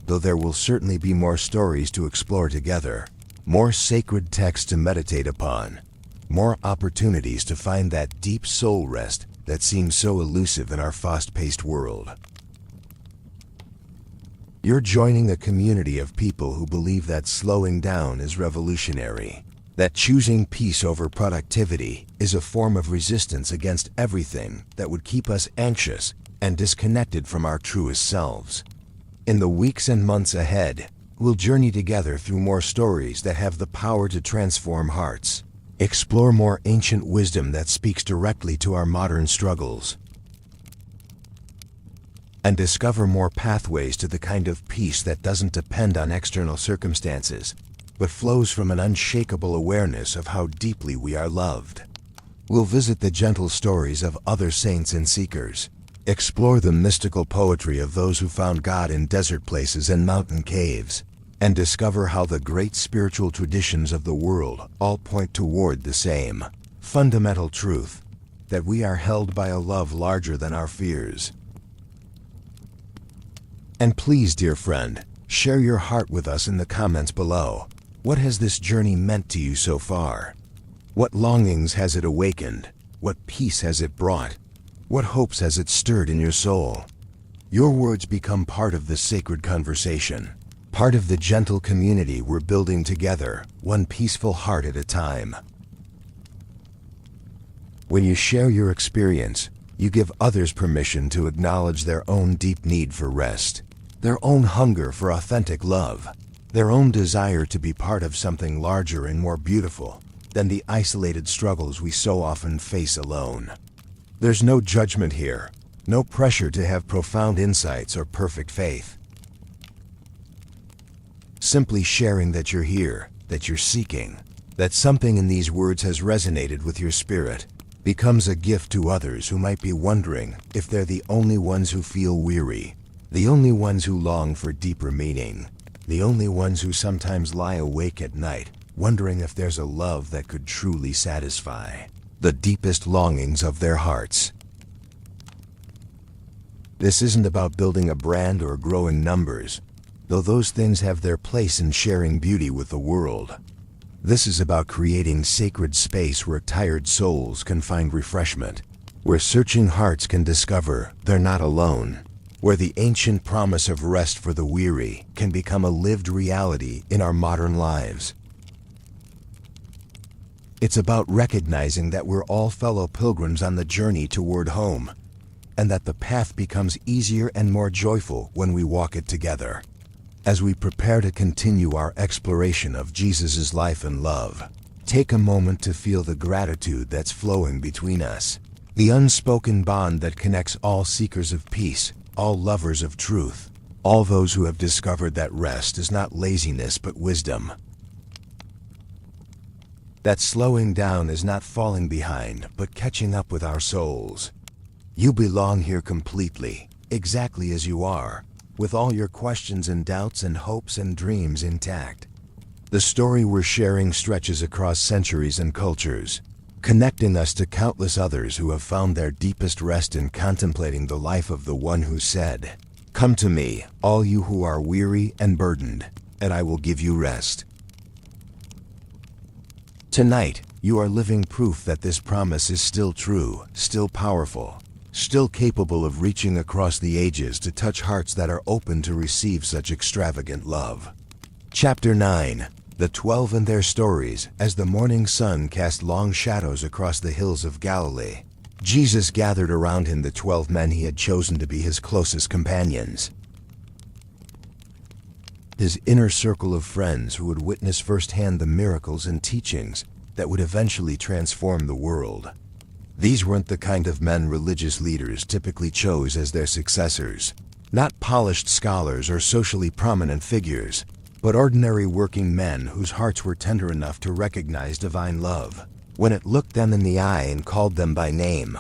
though there will certainly be more stories to explore together, more sacred texts to meditate upon, more opportunities to find that deep soul rest that seems so elusive in our fast-paced world. You're joining a community of people who believe that slowing down is revolutionary, that choosing peace over productivity is a form of resistance against everything that would keep us anxious and disconnected from our truest selves. In the weeks and months ahead, we'll journey together through more stories that have the power to transform hearts, explore more ancient wisdom that speaks directly to our modern struggles, and discover more pathways to the kind of peace that doesn't depend on external circumstances, but flows from an unshakable awareness of how deeply we are loved. We'll visit the gentle stories of other saints and seekers, explore the mystical poetry of those who found God in desert places and mountain caves, and discover how the great spiritual traditions of the world all point toward the same fundamental truth, that we are held by a love larger than our fears. And please, dear friend, share your heart with us in the comments below. What has this journey meant to you so far? What longings has it awakened? What peace has it brought? What hopes has it stirred in your soul? Your words become part of this sacred conversation, part of the gentle community we're building together, one peaceful heart at a time. When you share your experience, you give others permission to acknowledge their own deep need for rest, their own hunger for authentic love, their own desire to be part of something larger and more beautiful than the isolated struggles we so often face alone. There's no judgment here, no pressure to have profound insights or perfect faith. Simply sharing that you're here, that you're seeking, that something in these words has resonated with your spirit, becomes a gift to others who might be wondering if they're the only ones who feel weary, the only ones who long for deeper meaning, the only ones who sometimes lie awake at night, wondering if there's a love that could truly satisfy the deepest longings of their hearts. This isn't about building a brand or growing numbers, though those things have their place in sharing beauty with the world. This is about creating sacred space where tired souls can find refreshment, where searching hearts can discover they're not alone, where the ancient promise of rest for the weary can become a lived reality in our modern lives. It's about recognizing that we're all fellow pilgrims on the journey toward home, and that the path becomes easier and more joyful when we walk it together. As we prepare to continue our exploration of Jesus' life and love, take a moment to feel the gratitude that's flowing between us, the unspoken bond that connects all seekers of peace, all lovers of truth, all those who have discovered that rest is not laziness but wisdom. That slowing down is not falling behind, but catching up with our souls. You belong here completely, exactly as you are, with all your questions and doubts and hopes and dreams intact. The story we're sharing stretches across centuries and cultures, connecting us to countless others who have found their deepest rest in contemplating the life of the one who said, "Come to me, all you who are weary and burdened, and I will give you rest." Tonight, you are living proof that this promise is still true, still powerful, still capable of reaching across the ages to touch hearts that are open to receive such extravagant love. Chapter 9. The 12 and their stories. As the morning sun cast long shadows across the hills of Galilee, Jesus gathered around him the 12 men he had chosen to be his closest companions. His inner circle of friends who would witness firsthand the miracles and teachings that would eventually transform the world. These weren't the kind of men religious leaders typically chose as their successors, not polished scholars or socially prominent figures, but ordinary working men whose hearts were tender enough to recognize divine love when it looked them in the eye and called them by name.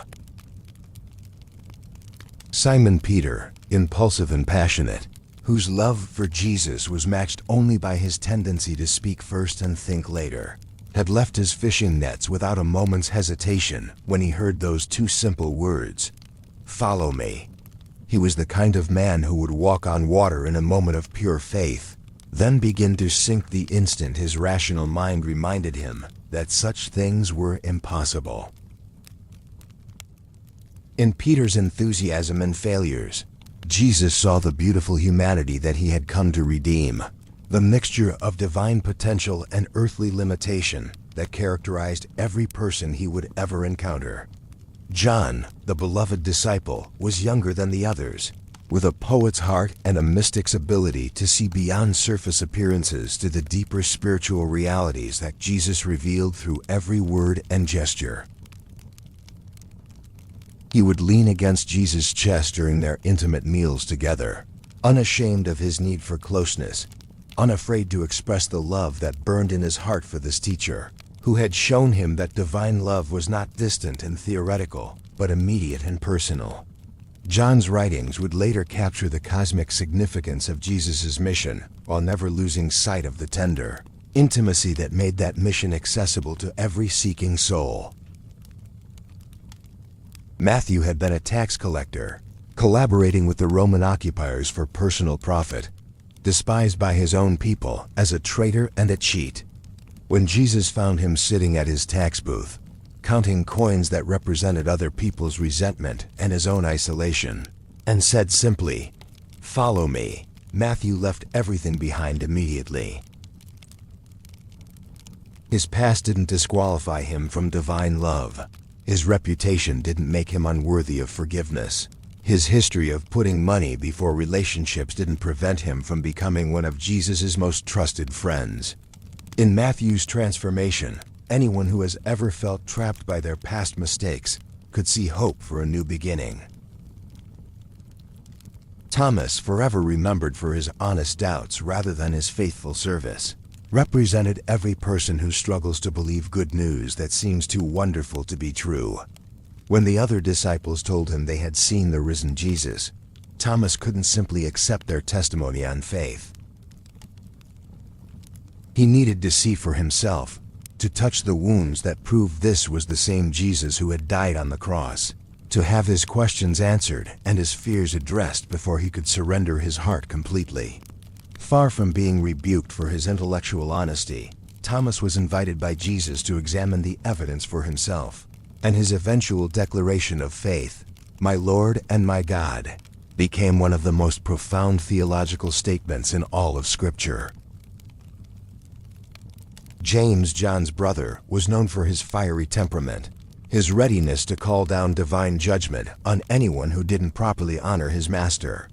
Simon Peter, impulsive and passionate, whose love for Jesus was matched only by his tendency to speak first and think later, had left his fishing nets without a moment's hesitation when he heard those two simple words, "Follow me." He was the kind of man who would walk on water in a moment of pure faith, then begin to sink the instant his rational mind reminded him that such things were impossible. In Peter's enthusiasm and failures, Jesus saw the beautiful humanity that he had come to redeem, the mixture of divine potential and earthly limitation that characterized every person he would ever encounter. John, the beloved disciple, was younger than the others, with a poet's heart and a mystic's ability to see beyond surface appearances to the deeper spiritual realities that Jesus revealed through every word and gesture. He would lean against Jesus' chest during their intimate meals together, unashamed of his need for closeness, unafraid to express the love that burned in his heart for this teacher, who had shown him that divine love was not distant and theoretical, but immediate and personal. John's writings would later capture the cosmic significance of Jesus' mission, while never losing sight of the tender intimacy that made that mission accessible to every seeking soul. Matthew had been a tax collector, collaborating with the Roman occupiers for personal profit, despised by his own people as a traitor and a cheat. When Jesus found him sitting at his tax booth, counting coins that represented other people's resentment and his own isolation, and said simply, "Follow me," Matthew left everything behind immediately. His past didn't disqualify him from divine love. His reputation didn't make him unworthy of forgiveness. His history of putting money before relationships didn't prevent him from becoming one of Jesus' most trusted friends. In Matthew's transformation, anyone who has ever felt trapped by their past mistakes could see hope for a new beginning. Thomas, forever remembered for his honest doubts rather than his faithful service, represented every person who struggles to believe good news that seems too wonderful to be true. When the other disciples told him they had seen the risen Jesus, Thomas couldn't simply accept their testimony on faith. He needed to see for himself, to touch the wounds that proved this was the same Jesus who had died on the cross, to have his questions answered and his fears addressed before he could surrender his heart completely. Far from being rebuked for his intellectual honesty, Thomas was invited by Jesus to examine the evidence for himself, and his eventual declaration of faith, "My Lord and my God," became one of the most profound theological statements in all of Scripture. James, John's brother, was known for his fiery temperament, his readiness to call down divine judgment on anyone who didn't properly honor his master.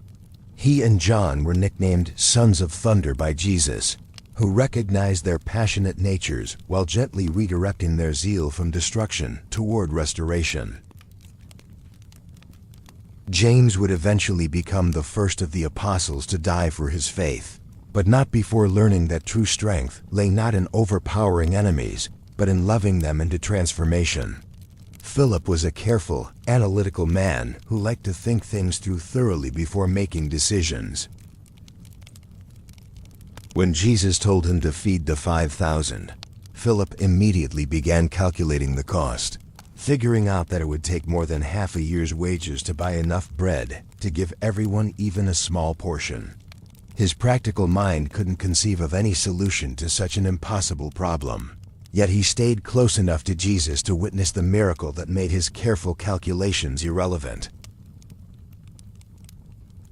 He and John were nicknamed Sons of Thunder by Jesus, who recognized their passionate natures while gently redirecting their zeal from destruction toward restoration. James would eventually become the first of the apostles to die for his faith, but not before learning that true strength lay not in overpowering enemies, but in loving them into transformation. Philip was a careful, analytical man who liked to think things through thoroughly before making decisions. When Jesus told him to feed the 5,000, Philip immediately began calculating the cost, figuring out that it would take more than half a year's wages to buy enough bread to give everyone even a small portion. His practical mind couldn't conceive of any solution to such an impossible problem. Yet he stayed close enough to Jesus to witness the miracle that made his careful calculations irrelevant.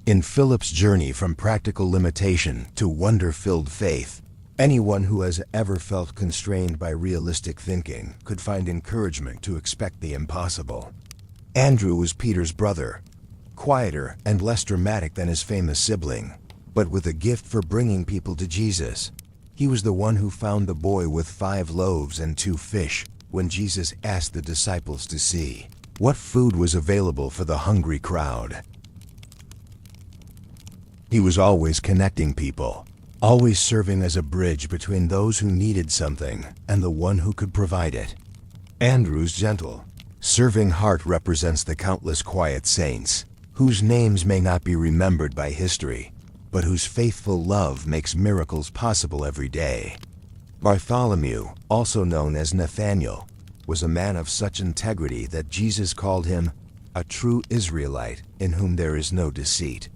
In Philip's journey from practical limitation to wonder-filled faith, anyone who has ever felt constrained by realistic thinking could find encouragement to expect the impossible. Andrew was Peter's brother, quieter and less dramatic than his famous sibling, but with a gift for bringing people to Jesus. He was the one who found the boy with 5 loaves and 2 fish when Jesus asked the disciples to see what food was available for the hungry crowd. He was always connecting people, always serving as a bridge between those who needed something and the one who could provide it. Andrew's gentle, serving heart represents the countless quiet saints, whose names may not be remembered by history, but whose faithful love makes miracles possible every day. Bartholomew, also known as Nathaniel, was a man of such integrity that Jesus called him a true Israelite in whom there is no deceit.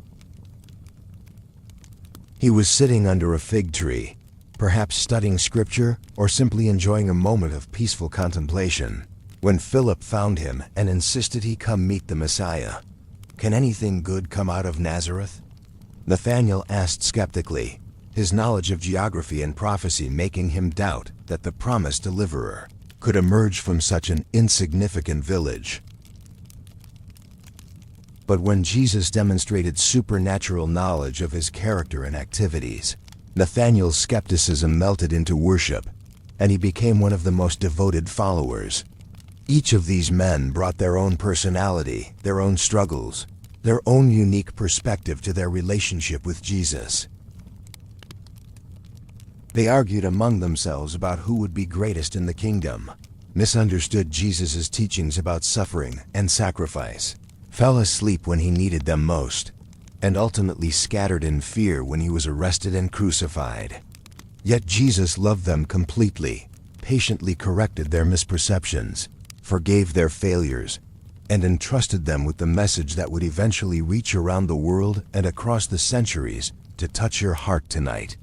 He was sitting under a fig tree, perhaps studying scripture or simply enjoying a moment of peaceful contemplation, when Philip found him and insisted he come meet the Messiah. "Can anything good come out of Nazareth?" Nathanael asked skeptically, his knowledge of geography and prophecy making him doubt that the promised deliverer could emerge from such an insignificant village. But when Jesus demonstrated supernatural knowledge of his character and activities, Nathanael's skepticism melted into worship, and he became one of the most devoted followers. Each of these men brought their own personality, their own struggles, their own unique perspective to their relationship with Jesus. They argued among themselves about who would be greatest in the kingdom, misunderstood Jesus' teachings about suffering and sacrifice, fell asleep when he needed them most, and ultimately scattered in fear when he was arrested and crucified. Yet Jesus loved them completely, patiently corrected their misperceptions, forgave their failures, and entrusted them with the message that would eventually reach around the world and across the centuries to touch your heart tonight.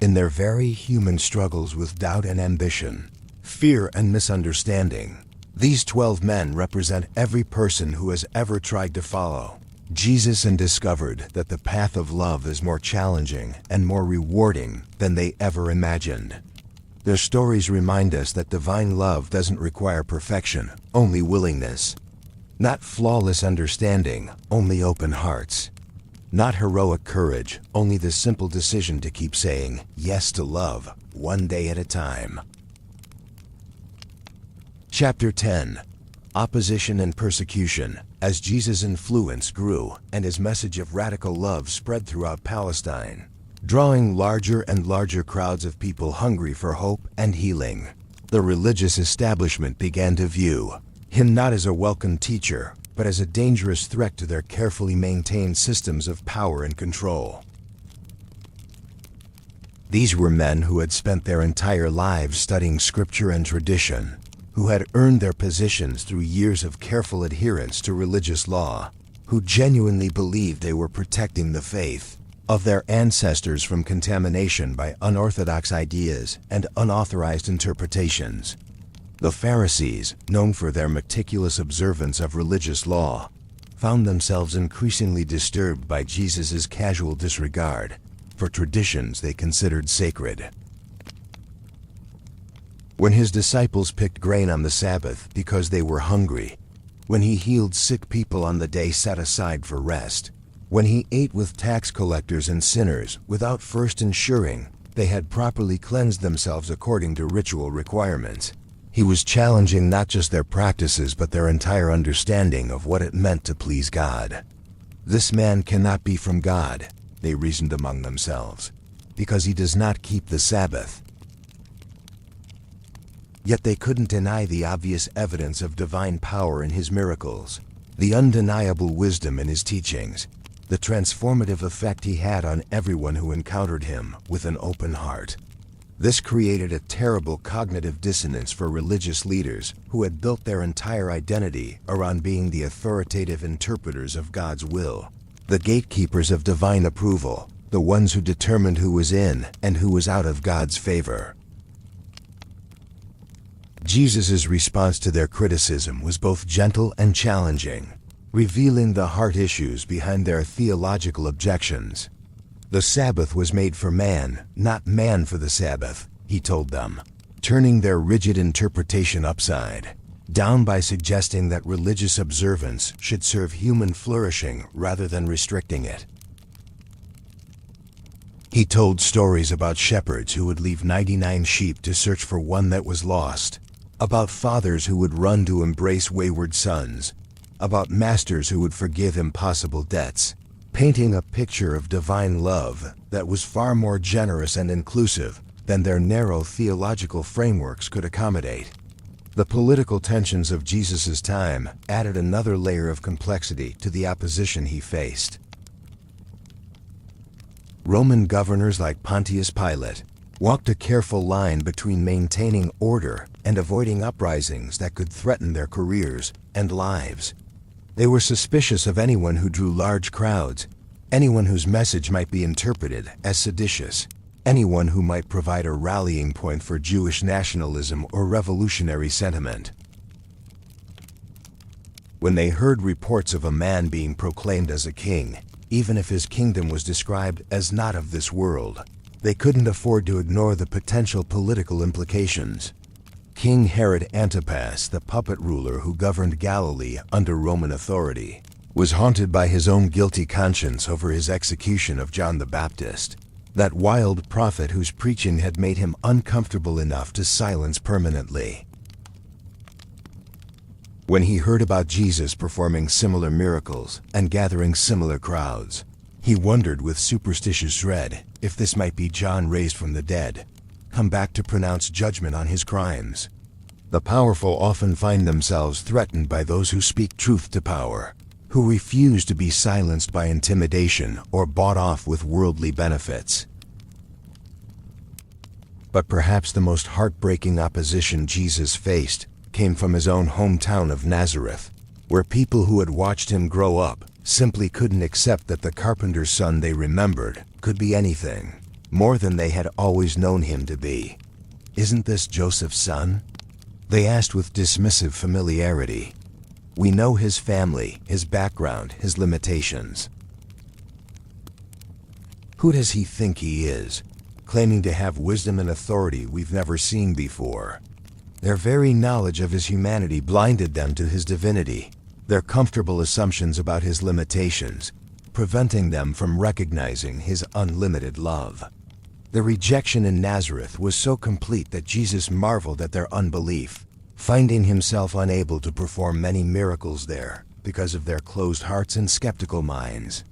In their very human struggles with doubt and ambition, fear and misunderstanding, these 12 men represent every person who has ever tried to follow Jesus and discovered that the path of love is more challenging and more rewarding than they ever imagined. Their stories remind us that divine love doesn't require perfection, only willingness. Not flawless understanding, only open hearts. Not heroic courage, only the simple decision to keep saying yes to love, one day at a time. Chapter 10. Opposition and Persecution. As Jesus' influence grew and his message of radical love spread throughout Palestine, drawing larger and larger crowds of people hungry for hope and healing, the religious establishment began to view him not as a welcome teacher, but as a dangerous threat to their carefully maintained systems of power and control. These were men who had spent their entire lives studying scripture and tradition, who had earned their positions through years of careful adherence to religious law, who genuinely believed they were protecting the faith of their ancestors from contamination by unorthodox ideas and unauthorized interpretations. The Pharisees, known for their meticulous observance of religious law, found themselves increasingly disturbed by Jesus' casual disregard for traditions they considered sacred. When his disciples picked grain on the Sabbath because they were hungry, when he healed sick people on the day set aside for rest, when he ate with tax collectors and sinners without first ensuring they had properly cleansed themselves according to ritual requirements, he was challenging not just their practices but their entire understanding of what it meant to please God. This man cannot be from God, they reasoned among themselves, because he does not keep the Sabbath. Yet they couldn't deny the obvious evidence of divine power in his miracles, the undeniable wisdom in his teachings, the transformative effect he had on everyone who encountered him with an open heart. This created a terrible cognitive dissonance for religious leaders who had built their entire identity around being the authoritative interpreters of God's will, the gatekeepers of divine approval, the ones who determined who was in and who was out of God's favor. Jesus' response to their criticism was both gentle and challenging, revealing the heart issues behind their theological objections. The Sabbath was made for man, not man for the Sabbath, he told them, turning their rigid interpretation upside down by suggesting that religious observance should serve human flourishing rather than restricting it. He told stories about shepherds who would leave 99 sheep to search for one that was lost, about fathers who would run to embrace wayward sons, about masters who would forgive impossible debts, painting a picture of divine love that was far more generous and inclusive than their narrow theological frameworks could accommodate. The political tensions of Jesus' time added another layer of complexity to the opposition he faced. Roman governors like Pontius Pilate walked a careful line between maintaining order and avoiding uprisings that could threaten their careers and lives. They were suspicious of anyone who drew large crowds, anyone whose message might be interpreted as seditious, anyone who might provide a rallying point for Jewish nationalism or revolutionary sentiment. When they heard reports of a man being proclaimed as a king, even if his kingdom was described as not of this world, they couldn't afford to ignore the potential political implications. King Herod Antipas, the puppet ruler who governed Galilee under Roman authority, was haunted by his own guilty conscience over his execution of John the Baptist, that wild prophet whose preaching had made him uncomfortable enough to silence permanently. When he heard about Jesus performing similar miracles and gathering similar crowds, he wondered with superstitious dread if this might be John raised from the dead, come back to pronounce judgment on his crimes. The powerful often find themselves threatened by those who speak truth to power, who refuse to be silenced by intimidation or bought off with worldly benefits. But perhaps the most heartbreaking opposition Jesus faced came from his own hometown of Nazareth, where people who had watched him grow up simply couldn't accept that the carpenter's son they remembered could be anything more than they had always known him to be. "Isn't this Joseph's son?" they asked with dismissive familiarity. "We know his family, his background, his limitations. Who does he think he is, claiming to have wisdom and authority we've never seen before?" Their very knowledge of his humanity blinded them to his divinity, their comfortable assumptions about his limitations, preventing them from recognizing his unlimited love. The rejection in Nazareth was so complete that Jesus marveled at their unbelief, finding himself unable to perform many miracles there because of their closed hearts and skeptical minds.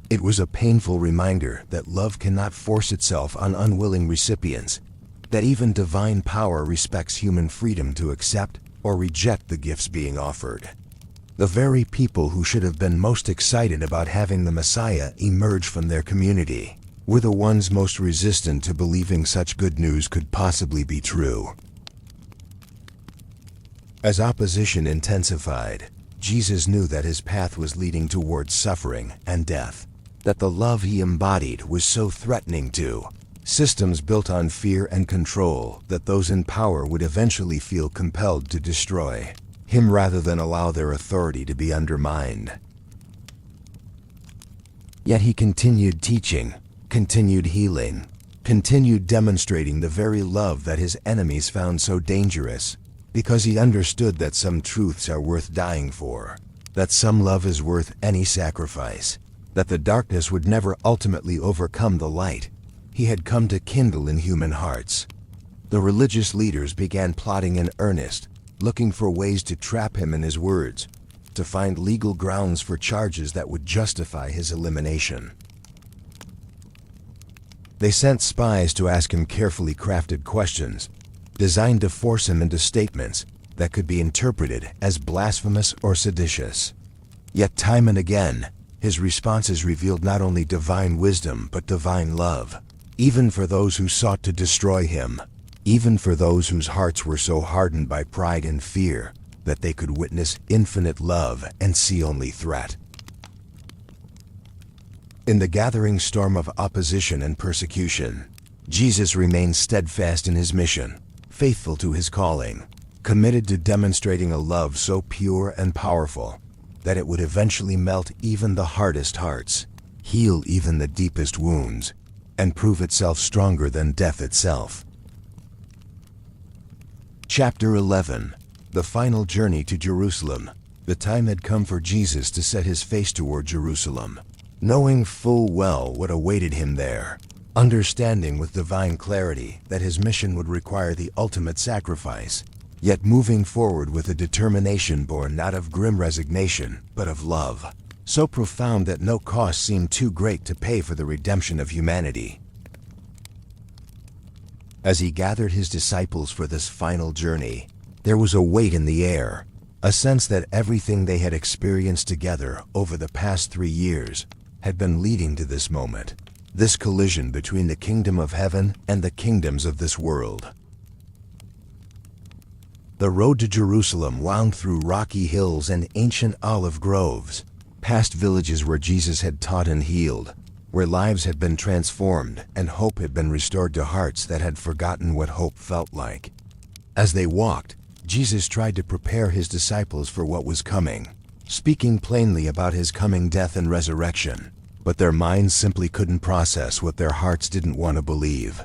It was a painful reminder that love cannot force itself on unwilling recipients, that even divine power respects human freedom to accept or reject the gifts being offered. The very people who should have been most excited about having the Messiah emerge from their community were the ones most resistant to believing such good news could possibly be true. As opposition intensified, Jesus knew that his path was leading towards suffering and death, that the love he embodied was so threatening to systems built on fear and control that those in power would eventually feel compelled to destroy him rather than allow their authority to be undermined. Yet he continued teaching, continued healing, continued demonstrating the very love that his enemies found so dangerous, because he understood that some truths are worth dying for, that some love is worth any sacrifice, that the darkness would never ultimately overcome the light he had come to kindle in human hearts. The religious leaders began plotting in earnest, looking for ways to trap him in his words, to find legal grounds for charges that would justify his elimination. They sent spies to ask him carefully crafted questions, designed to force him into statements that could be interpreted as blasphemous or seditious. Yet time and again, his responses revealed not only divine wisdom but divine love, even for those who sought to destroy him, even for those whose hearts were so hardened by pride and fear that they could witness infinite love and see only threat. In the gathering storm of opposition and persecution, Jesus remained steadfast in his mission, faithful to his calling, committed to demonstrating a love so pure and powerful that it would eventually melt even the hardest hearts, heal even the deepest wounds, and prove itself stronger than death itself. Chapter 11. The Final Journey to Jerusalem. The time had come for Jesus to set his face toward Jerusalem, knowing full well what awaited him there, understanding with divine clarity that his mission would require the ultimate sacrifice, yet moving forward with a determination born not of grim resignation, but of love, so profound that no cost seemed too great to pay for the redemption of humanity. As he gathered his disciples for this final journey, there was a weight in the air, a sense that everything they had experienced together over the past 3 years had been leading to this moment, this collision between the kingdom of heaven and the kingdoms of this world. The road to Jerusalem wound through rocky hills and ancient olive groves, past villages where Jesus had taught and healed, where lives had been transformed and hope had been restored to hearts that had forgotten what hope felt like. As they walked, Jesus tried to prepare his disciples for what was coming, speaking plainly about his coming death and resurrection, but their minds simply couldn't process what their hearts didn't want to believe.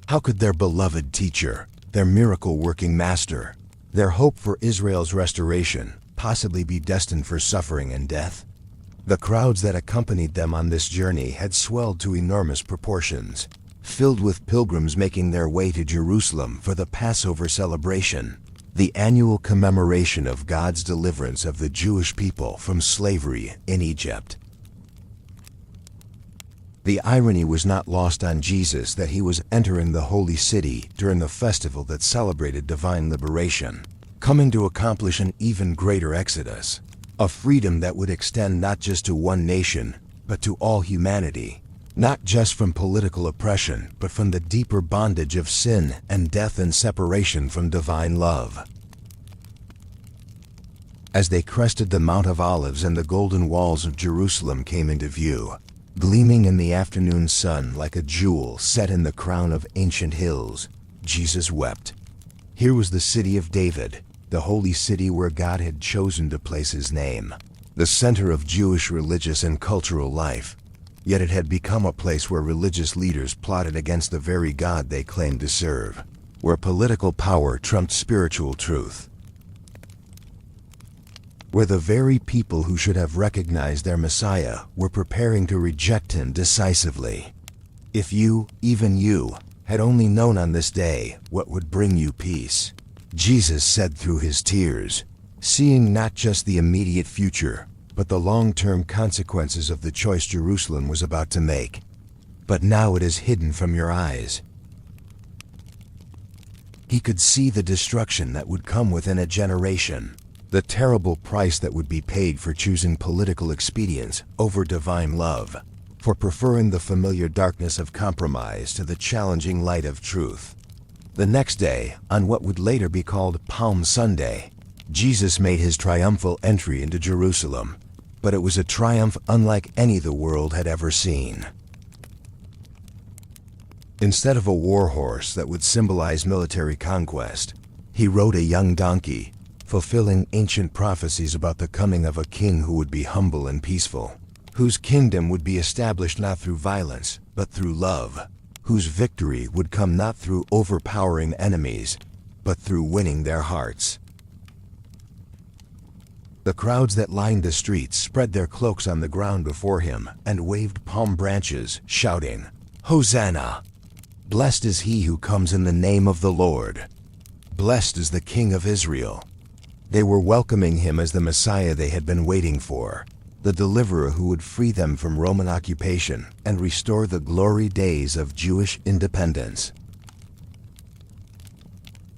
How could their beloved teacher, their miracle-working master, their hope for Israel's restoration, possibly be destined for suffering and death? The crowds that accompanied them on this journey had swelled to enormous proportions, filled with pilgrims making their way to Jerusalem for the Passover celebration, the annual commemoration of God's deliverance of the Jewish people from slavery in Egypt. The irony was not lost on Jesus that he was entering the holy city during the festival that celebrated divine liberation, coming to accomplish an even greater exodus, a freedom that would extend not just to one nation, but to all humanity, not just from political oppression, but from the deeper bondage of sin and death and separation from divine love. As they crested the Mount of Olives and the golden walls of Jerusalem came into view, gleaming in the afternoon sun like a jewel set in the crown of ancient hills, Jesus wept. Here was the city of David, the holy city where God had chosen to place his name, the center of Jewish religious and cultural life. Yet it had become a place where religious leaders plotted against the very God they claimed to serve, where political power trumped spiritual truth, where the very people who should have recognized their Messiah were preparing to reject him decisively. If you, even you, had only known on this day what would bring you peace, Jesus said through his tears, seeing not just the immediate future, but the long-term consequences of the choice Jerusalem was about to make. But now it is hidden from your eyes. He could see the destruction that would come within a generation, the terrible price that would be paid for choosing political expedience over divine love, for preferring the familiar darkness of compromise to the challenging light of truth. The next day, on what would later be called Palm Sunday, Jesus made his triumphal entry into Jerusalem, but it was a triumph unlike any the world had ever seen. Instead of a war horse that would symbolize military conquest, he rode a young donkey, fulfilling ancient prophecies about the coming of a king who would be humble and peaceful, whose kingdom would be established not through violence, but through love, whose victory would come not through overpowering enemies, but through winning their hearts. The crowds that lined the streets spread their cloaks on the ground before him and waved palm branches, shouting, "Hosanna! Blessed is he who comes in the name of the Lord. Blessed is the King of Israel." They were welcoming him as the Messiah they had been waiting for, the deliverer who would free them from Roman occupation and restore the glory days of Jewish independence.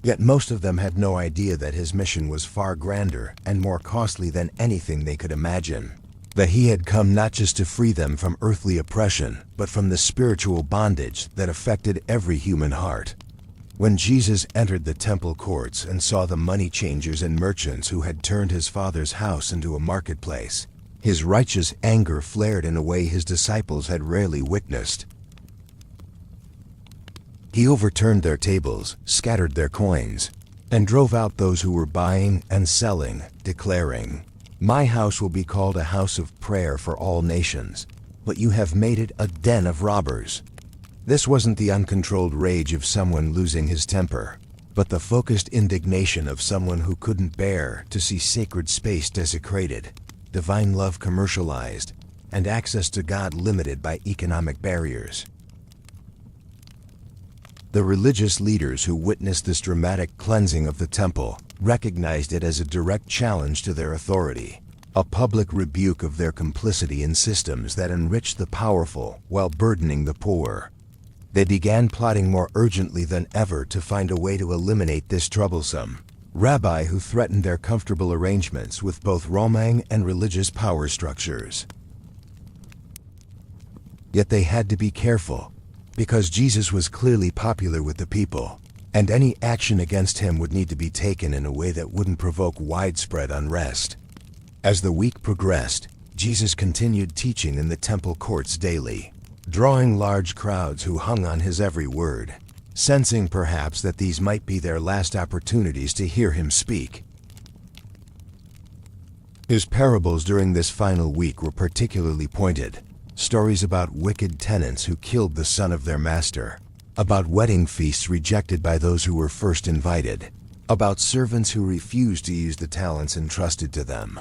Yet most of them had no idea that his mission was far grander and more costly than anything they could imagine, that he had come not just to free them from earthly oppression, but from the spiritual bondage that affected every human heart. When Jesus entered the temple courts and saw the money changers and merchants who had turned his Father's house into a marketplace, his righteous anger flared in a way his disciples had rarely witnessed. He overturned their tables, scattered their coins, and drove out those who were buying and selling, declaring, "My house will be called a house of prayer for all nations, but you have made it a den of robbers." This wasn't the uncontrolled rage of someone losing his temper, but the focused indignation of someone who couldn't bear to see sacred space desecrated, divine love commercialized, and access to God limited by economic barriers. The religious leaders who witnessed this dramatic cleansing of the temple recognized it as a direct challenge to their authority, a public rebuke of their complicity in systems that enriched the powerful while burdening the poor. They began plotting more urgently than ever to find a way to eliminate this troublesome rabbi who threatened their comfortable arrangements with both Roman and religious power structures. Yet they had to be careful, because Jesus was clearly popular with the people, and any action against him would need to be taken in a way that wouldn't provoke widespread unrest. As the week progressed, Jesus continued teaching in the temple courts daily, drawing large crowds who hung on his every word, sensing perhaps that these might be their last opportunities to hear him speak. His parables during this final week were particularly pointed. Stories about wicked tenants who killed the son of their master, about wedding feasts rejected by those who were first invited, about servants who refused to use the talents entrusted to them.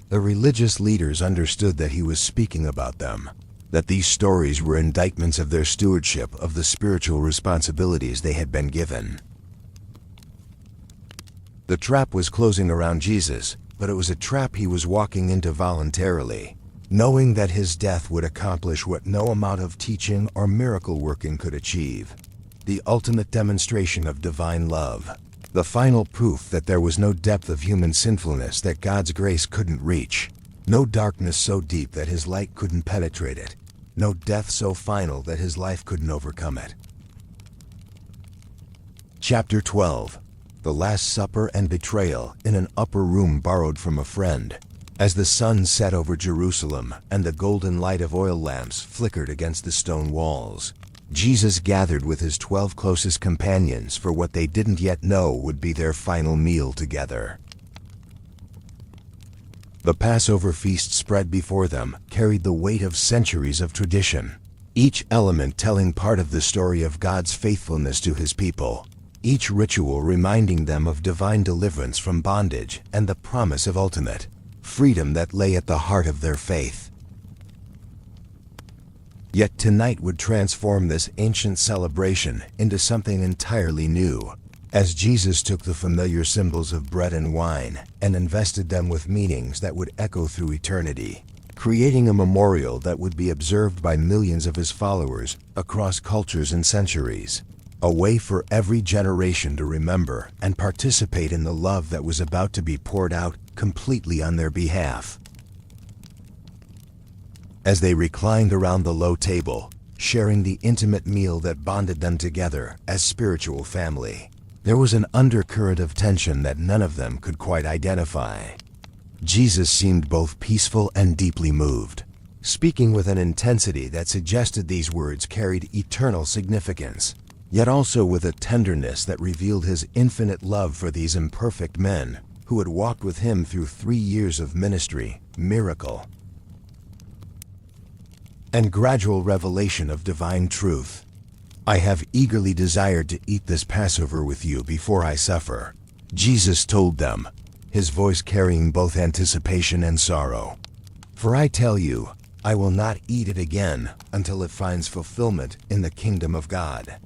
The religious leaders understood that he was speaking about them, that these stories were indictments of their stewardship of the spiritual responsibilities they had been given. The trap was closing around Jesus, but it was a trap he was walking into voluntarily, knowing that his death would accomplish what no amount of teaching or miracle working could achieve: the ultimate demonstration of divine love, the final proof that there was no depth of human sinfulness that God's grace couldn't reach, no darkness so deep that his light couldn't penetrate it, no death so final that his life couldn't overcome it. Chapter 12. The Last Supper and Betrayal in an Upper Room Borrowed from a Friend. As the sun set over Jerusalem and the golden light of oil lamps flickered against the stone walls, Jesus gathered with his 12 closest companions for what they didn't yet know would be their final meal together. The Passover feast spread before them carried the weight of centuries of tradition, each element telling part of the story of God's faithfulness to his people, each ritual reminding them of divine deliverance from bondage and the promise of ultimate freedom that lay at the heart of their faith. Yet tonight would transform this ancient celebration into something entirely new, as Jesus took the familiar symbols of bread and wine and invested them with meanings that would echo through eternity, creating a memorial that would be observed by millions of his followers across cultures and centuries, a way for every generation to remember and participate in the love that was about to be poured out completely on their behalf. As they reclined around the low table, sharing the intimate meal that bonded them together as spiritual family, there was an undercurrent of tension that none of them could quite identify. Jesus seemed both peaceful and deeply moved, speaking with an intensity that suggested these words carried eternal significance, yet also with a tenderness that revealed his infinite love for these imperfect men who had walked with him through 3 years of ministry, miracle, and gradual revelation of divine truth. "I have eagerly desired to eat this Passover with you before I suffer," Jesus told them, his voice carrying both anticipation and sorrow. "For I tell you, I will not eat it again until it finds fulfillment in the kingdom of God."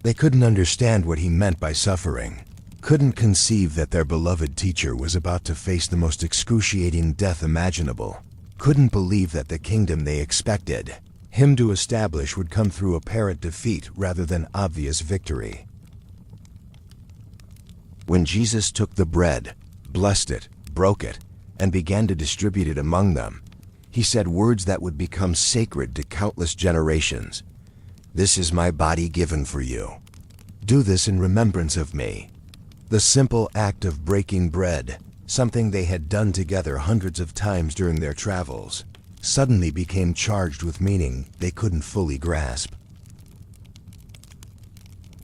They couldn't understand what he meant by suffering, couldn't conceive that their beloved teacher was about to face the most excruciating death imaginable, couldn't believe that the kingdom they expected him to establish would come through apparent defeat rather than obvious victory. When Jesus took the bread, blessed it, broke it, and began to distribute it among them, he said words that would become sacred to countless generations. "This is my body given for you. Do this in remembrance of me." The simple act of breaking bread, something they had done together hundreds of times during their travels, suddenly became charged with meaning they couldn't fully grasp.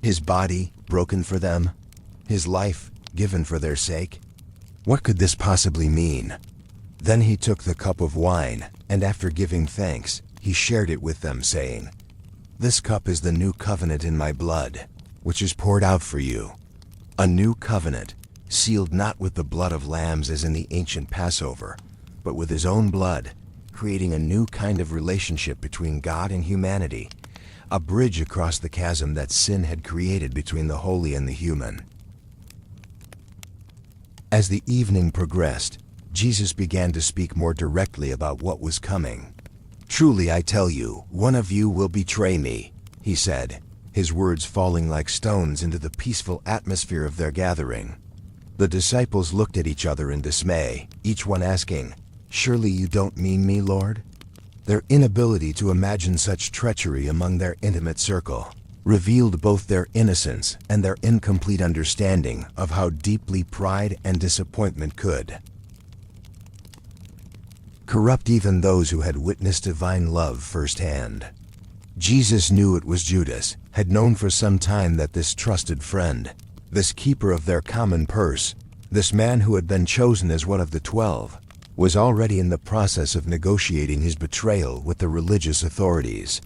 His body broken for them, his life given for their sake. What could this possibly mean? Then he took the cup of wine, and after giving thanks, he shared it with them, saying, "This cup is the new covenant in my blood, which is poured out for you." A new covenant, sealed not with the blood of lambs as in the ancient Passover, but with his own blood, creating a new kind of relationship between God and humanity, a bridge across the chasm that sin had created between the holy and the human. As the evening progressed, Jesus began to speak more directly about what was coming. "Truly I tell you, one of you will betray me," he said, his words falling like stones into the peaceful atmosphere of their gathering. The disciples looked at each other in dismay, each one asking, "Surely you don't mean me, Lord?" Their inability to imagine such treachery among their intimate circle revealed both their innocence and their incomplete understanding of how deeply pride and disappointment could corrupt even those who had witnessed divine love firsthand. Jesus knew it was Judas, had known for some time that this trusted friend, this keeper of their common purse, this man who had been chosen as one of the 12, was already in the process of negotiating his betrayal with the religious authorities.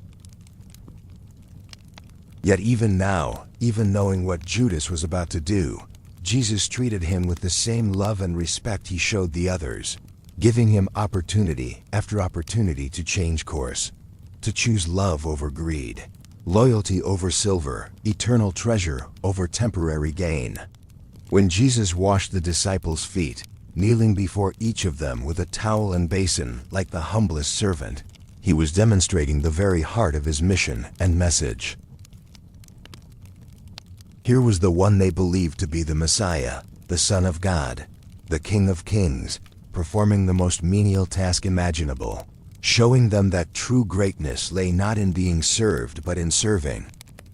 Yet even now, even knowing what Judas was about to do, Jesus treated him with the same love and respect he showed the others. giving him opportunity after opportunity to change course, to choose love over greed, loyalty over silver, eternal treasure over temporary gain. When Jesus washed the disciples' feet, kneeling before each of them with a towel and basin like the humblest servant, he was demonstrating the very heart of his mission and message. Here was the one they believed to be the Messiah, the Son of God, the King of Kings, performing the most menial task imaginable, showing them that true greatness lay not in being served but in serving,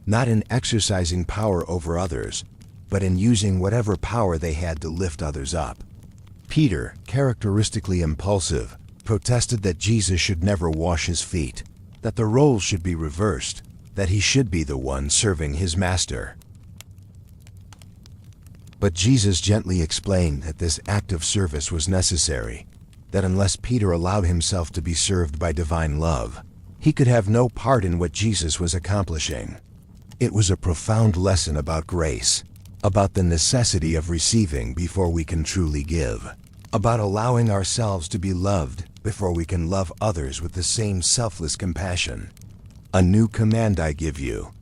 not in exercising power over others, but in using whatever power they had to lift others up. Peter, characteristically impulsive, protested that Jesus should never wash his feet, that the roles should be reversed, that he should be the one serving his master. But Jesus gently explained that this act of service was necessary, that unless Peter allowed himself to be served by divine love, he could have no part in what Jesus was accomplishing. It was a profound lesson about grace, about the necessity of receiving before we can truly give, about allowing ourselves to be loved before we can love others with the same selfless compassion. "A new command I give you,"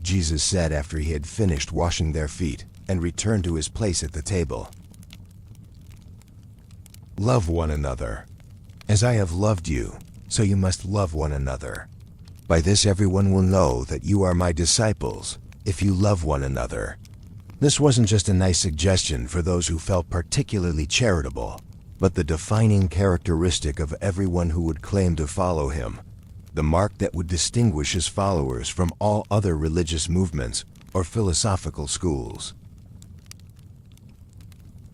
Jesus said after he had finished washing their feet and returned to his place at the table. "Love one another. As I have loved you, so you must love one another. By this everyone will know that you are my disciples, if you love one another." This wasn't just a nice suggestion for those who felt particularly charitable, but the defining characteristic of everyone who would claim to follow him, the mark that would distinguish his followers from all other religious movements or philosophical schools.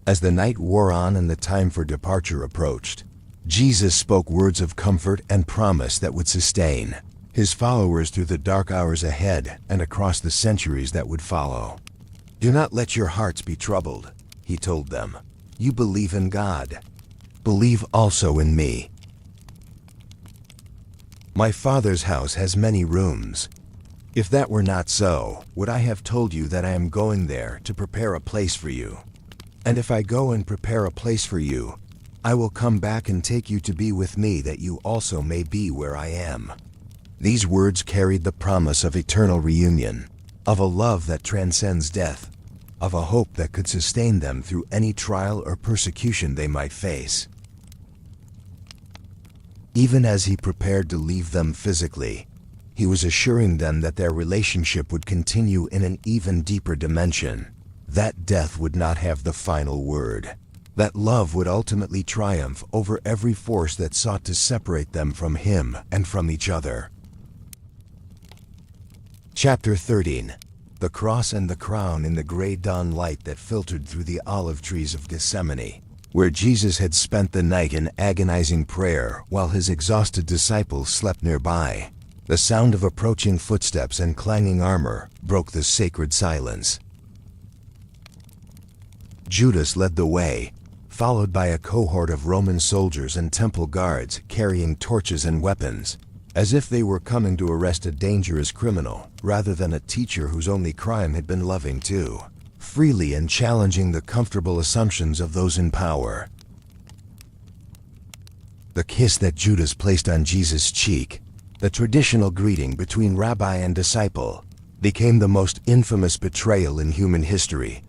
As the night wore on and the time for departure approached, Jesus spoke words of comfort and promise that would sustain his followers through the dark hours ahead and across the centuries that would follow. "Do not let your hearts be troubled," he told them. "You believe in God. Believe also in me. My Father's house has many rooms. If that were not so, would I have told you that I am going there to prepare a place for you? And if I go and prepare a place for you, I will come back and take you to be with me, that you also may be where I am." These words carried the promise of eternal reunion, of a love that transcends death, of a hope that could sustain them through any trial or persecution they might face. Even as he prepared to leave them physically, he was assuring them that their relationship would continue in an even deeper dimension, that death would not have the final word, that love would ultimately triumph over every force that sought to separate them from him and from each other. Chapter 13. The Cross and the Crown. In the gray dawn light that filtered through the olive trees of Gethsemane, where Jesus had spent the night in agonizing prayer while his exhausted disciples slept nearby, the sound of approaching footsteps and clanging armor broke the sacred silence. Judas led the way, followed by a cohort of Roman soldiers and temple guards carrying torches and weapons, as if they were coming to arrest a dangerous criminal rather than a teacher whose only crime had been loving too freely and challenging the comfortable assumptions of those in power. The kiss that Judas placed on Jesus' cheek, the traditional greeting between rabbi and disciple, became the most infamous betrayal in human history,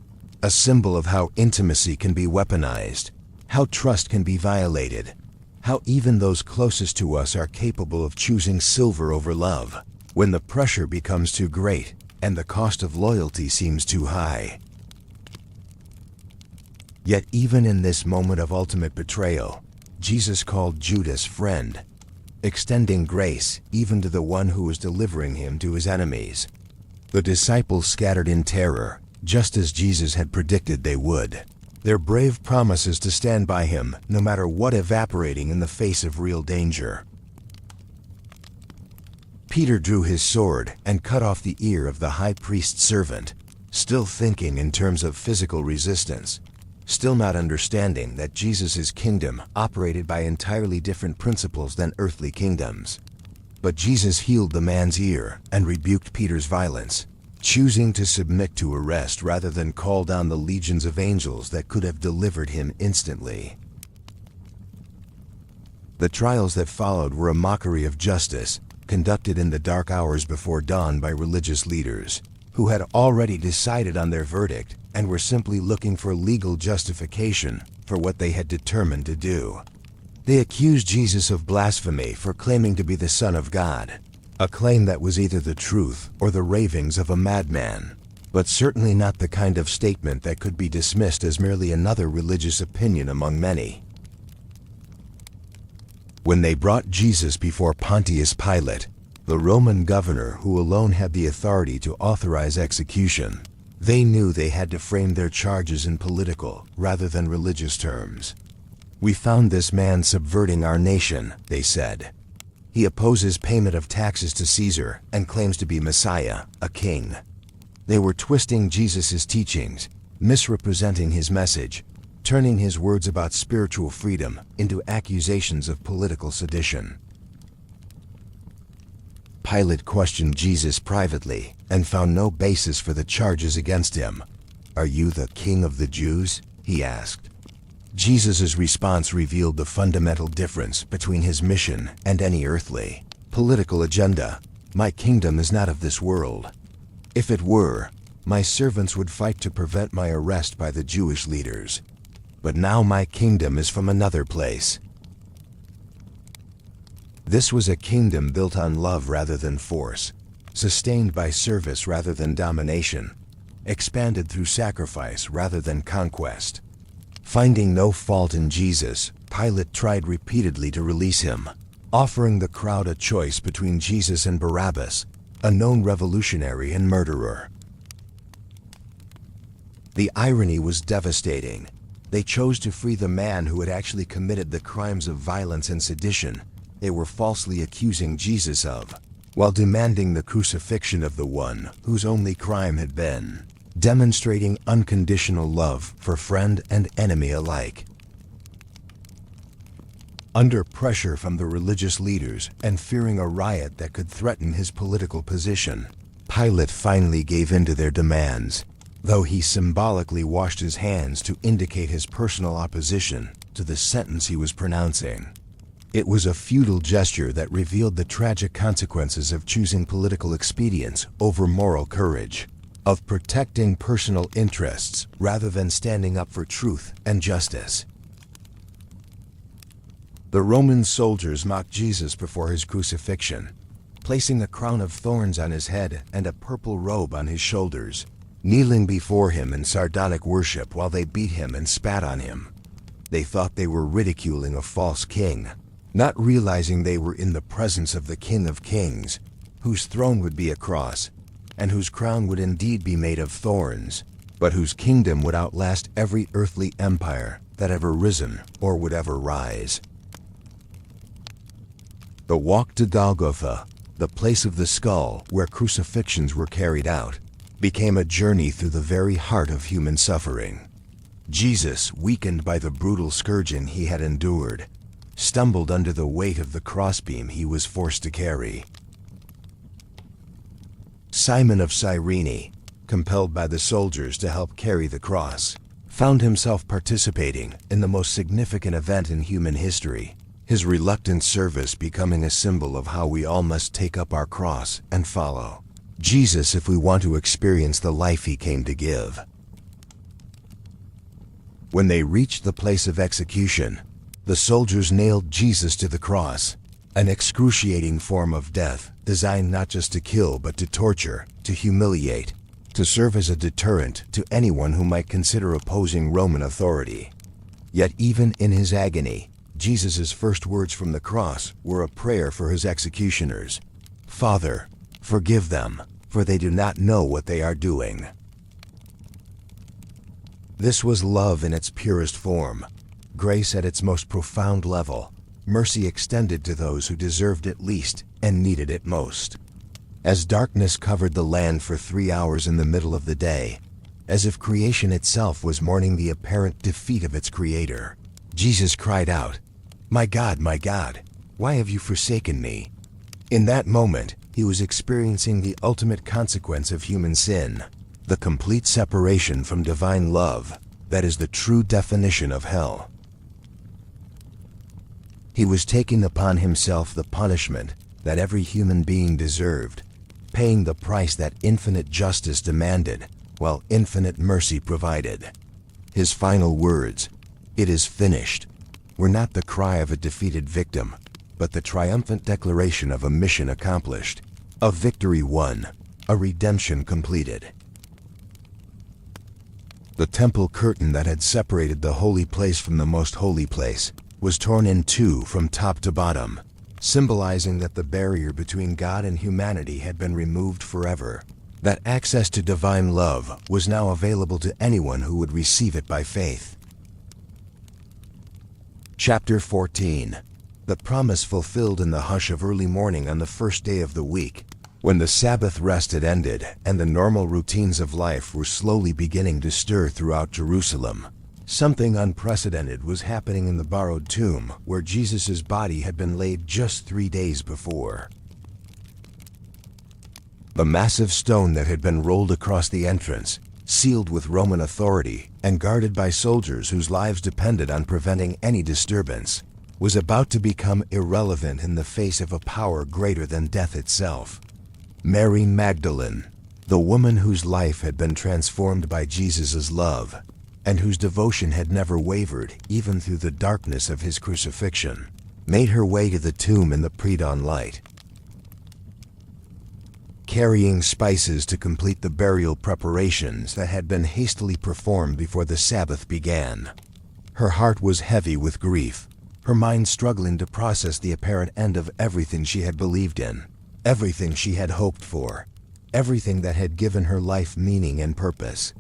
a symbol of how intimacy can be weaponized, how trust can be violated, how even those closest to us are capable of choosing silver over love when the pressure becomes too great and the cost of loyalty seems too high. Yet even in this moment of ultimate betrayal, Jesus called Judas friend, extending grace even to the one who was delivering him to his enemies. The disciples scattered in terror, just as Jesus had predicted they would, their brave promises to stand by him no matter what evaporating in the face of real danger. Peter drew his sword and cut off the ear of the high priest's servant, still thinking in terms of physical resistance, still not understanding that Jesus' kingdom operated by entirely different principles than earthly kingdoms. But Jesus healed the man's ear and rebuked Peter's violence, choosing to submit to arrest rather than call down the legions of angels that could have delivered him instantly. The trials that followed were a mockery of justice, conducted in the dark hours before dawn by religious leaders, who had already decided on their verdict and were simply looking for legal justification for what they had determined to do. They accused Jesus of blasphemy for claiming to be the Son of God, a claim that was either the truth or the ravings of a madman, but certainly not the kind of statement that could be dismissed as merely another religious opinion among many. When they brought Jesus before Pontius Pilate, the Roman governor who alone had the authority to authorize execution, they knew they had to frame their charges in political rather than religious terms. "We found this man subverting our nation," they said. "He opposes payment of taxes to Caesar and claims to be Messiah, a king." They were twisting Jesus' teachings, misrepresenting his message, turning his words about spiritual freedom into accusations of political sedition. Pilate questioned Jesus privately and found no basis for the charges against him. "Are you the king of the Jews?" he asked. Jesus' response revealed the fundamental difference between his mission and any earthly, political agenda. "My kingdom is not of this world. If it were, my servants would fight to prevent my arrest by the Jewish leaders. But now my kingdom is from another place." This was a kingdom built on love rather than force, sustained by service rather than domination, expanded through sacrifice rather than conquest. Finding no fault in Jesus, Pilate tried repeatedly to release him, offering the crowd a choice between Jesus and Barabbas, a known revolutionary and murderer. The irony was devastating. They chose to free the man who had actually committed the crimes of violence and sedition they were falsely accusing Jesus of, while demanding the crucifixion of the one whose only crime had been demonstrating unconditional love for friend and enemy alike. Under pressure from the religious leaders and fearing a riot that could threaten his political position, Pilate finally gave in to their demands, though he symbolically washed his hands to indicate his personal opposition to the sentence he was pronouncing. It was a futile gesture that revealed the tragic consequences of choosing political expedience over moral courage, of protecting personal interests rather than standing up for truth and justice. The Roman soldiers mocked Jesus before his crucifixion, placing a crown of thorns on his head and a purple robe on his shoulders, kneeling before him in sardonic worship while they beat him and spat on him. They thought they were ridiculing a false king, not realizing they were in the presence of the King of Kings, whose throne would be a cross, and whose crown would indeed be made of thorns, but whose kingdom would outlast every earthly empire that ever risen or would ever rise. The walk to Golgotha, the place of the skull where crucifixions were carried out, became a journey through the very heart of human suffering. Jesus, weakened by the brutal scourging he had endured, stumbled under the weight of the crossbeam he was forced to carry. Simon of Cyrene, compelled by the soldiers to help carry the cross, found himself participating in the most significant event in human history, his reluctant service becoming a symbol of how we all must take up our cross and follow Jesus if we want to experience the life he came to give. When they reached the place of execution, the soldiers nailed Jesus to the cross, an excruciating form of death designed not just to kill but to torture, to humiliate, to serve as a deterrent to anyone who might consider opposing Roman authority. Yet even in his agony, Jesus' first words from the cross were a prayer for his executioners. "Father, forgive them, for they do not know what they are doing." This was love in its purest form, grace at its most profound level, mercy extended to those who deserved it least and needed it most. As darkness covered the land for 3 hours in the middle of the day, as if creation itself was mourning the apparent defeat of its creator, Jesus cried out, my God, why have you forsaken me?" In that moment, he was experiencing the ultimate consequence of human sin, the complete separation from divine love that is the true definition of hell. He was taking upon himself the punishment that every human being deserved, paying the price that infinite justice demanded, while infinite mercy provided. His final words, "It is finished," were not the cry of a defeated victim, but the triumphant declaration of a mission accomplished, a victory won, a redemption completed. The temple curtain that had separated the holy place from the most holy place was torn in two from top to bottom, symbolizing that the barrier between God and humanity had been removed forever, that access to divine love was now available to anyone who would receive it by faith. Chapter 14. The promise fulfilled in the hush of early morning on the first day of the week, when the Sabbath rest had ended and the normal routines of life were slowly beginning to stir throughout Jerusalem. Something unprecedented was happening in the borrowed tomb where Jesus' body had been laid just 3 days before. The massive stone that had been rolled across the entrance, sealed with Roman authority and guarded by soldiers whose lives depended on preventing any disturbance, was about to become irrelevant in the face of a power greater than death itself. Mary Magdalene, the woman whose life had been transformed by Jesus' love, and whose devotion had never wavered even through the darkness of his crucifixion, made her way to the tomb in the pre-dawn light. Carrying spices to complete the burial preparations that had been hastily performed before the Sabbath began. Her heart was heavy with grief, her mind struggling to process the apparent end of everything she had believed in, everything she had hoped for, everything that had given her life meaning and purpose.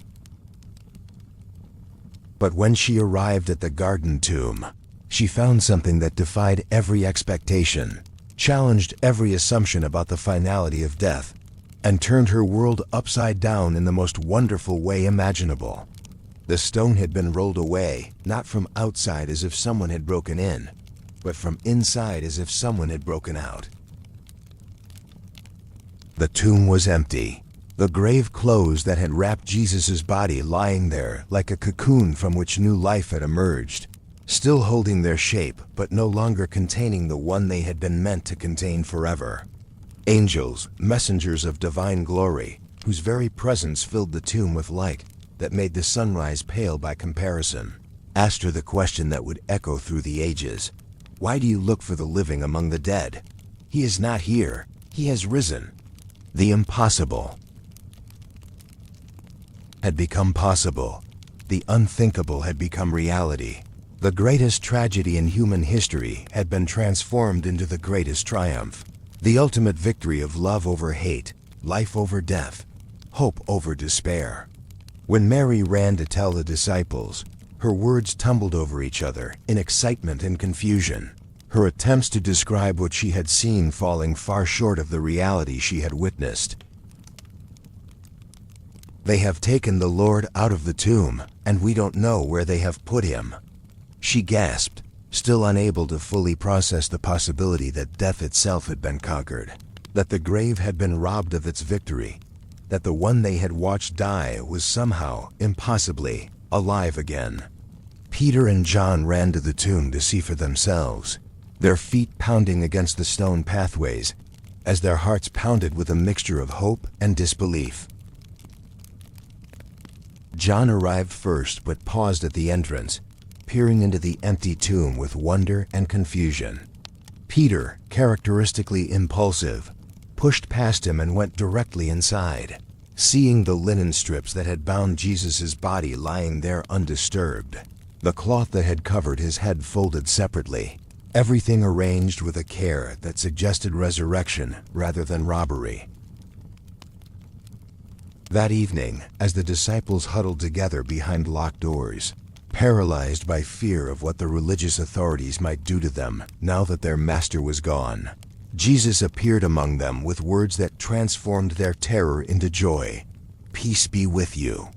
But when she arrived at the garden tomb, she found something that defied every expectation, challenged every assumption about the finality of death, and turned her world upside down in the most wonderful way imaginable. The stone had been rolled away, not from outside as if someone had broken in, but from inside as if someone had broken out. The tomb was empty, the grave clothes that had wrapped Jesus' body lying there like a cocoon from which new life had emerged, still holding their shape but no longer containing the one they had been meant to contain forever. Angels, messengers of divine glory, whose very presence filled the tomb with light that made the sunrise pale by comparison, asked her the question that would echo through the ages. "Why do you look for the living among the dead? He is not here. He has risen." The impossible had become possible. The unthinkable had become reality. The greatest tragedy in human history had been transformed into the greatest triumph. The ultimate victory of love over hate, life over death, hope over despair. When Mary ran to tell the disciples, her words tumbled over each other in excitement and confusion, her attempts to describe what she had seen falling far short of the reality she had witnessed. "They have taken the Lord out of the tomb, and we don't know where they have put him," she gasped, still unable to fully process the possibility that death itself had been conquered, that the grave had been robbed of its victory, that the one they had watched die was somehow, impossibly, alive again. Peter and John ran to the tomb to see for themselves, their feet pounding against the stone pathways, as their hearts pounded with a mixture of hope and disbelief. John arrived first but paused at the entrance, peering into the empty tomb with wonder and confusion. Peter, characteristically impulsive, pushed past him and went directly inside, seeing the linen strips that had bound Jesus' body lying there undisturbed, the cloth that had covered his head folded separately, everything arranged with a care that suggested resurrection rather than robbery. That evening, as the disciples huddled together behind locked doors, paralyzed by fear of what the religious authorities might do to them now that their master was gone, Jesus appeared among them with words that transformed their terror into joy. "Peace be with you."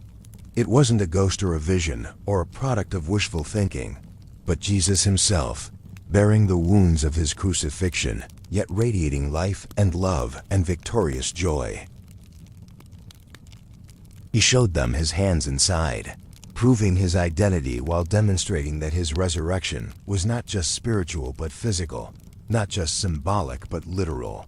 It wasn't a ghost or a vision or a product of wishful thinking, but Jesus himself, bearing the wounds of his crucifixion, yet radiating life and love and victorious joy. He showed them his hands and side, proving his identity while demonstrating that his resurrection was not just spiritual but physical, not just symbolic but literal.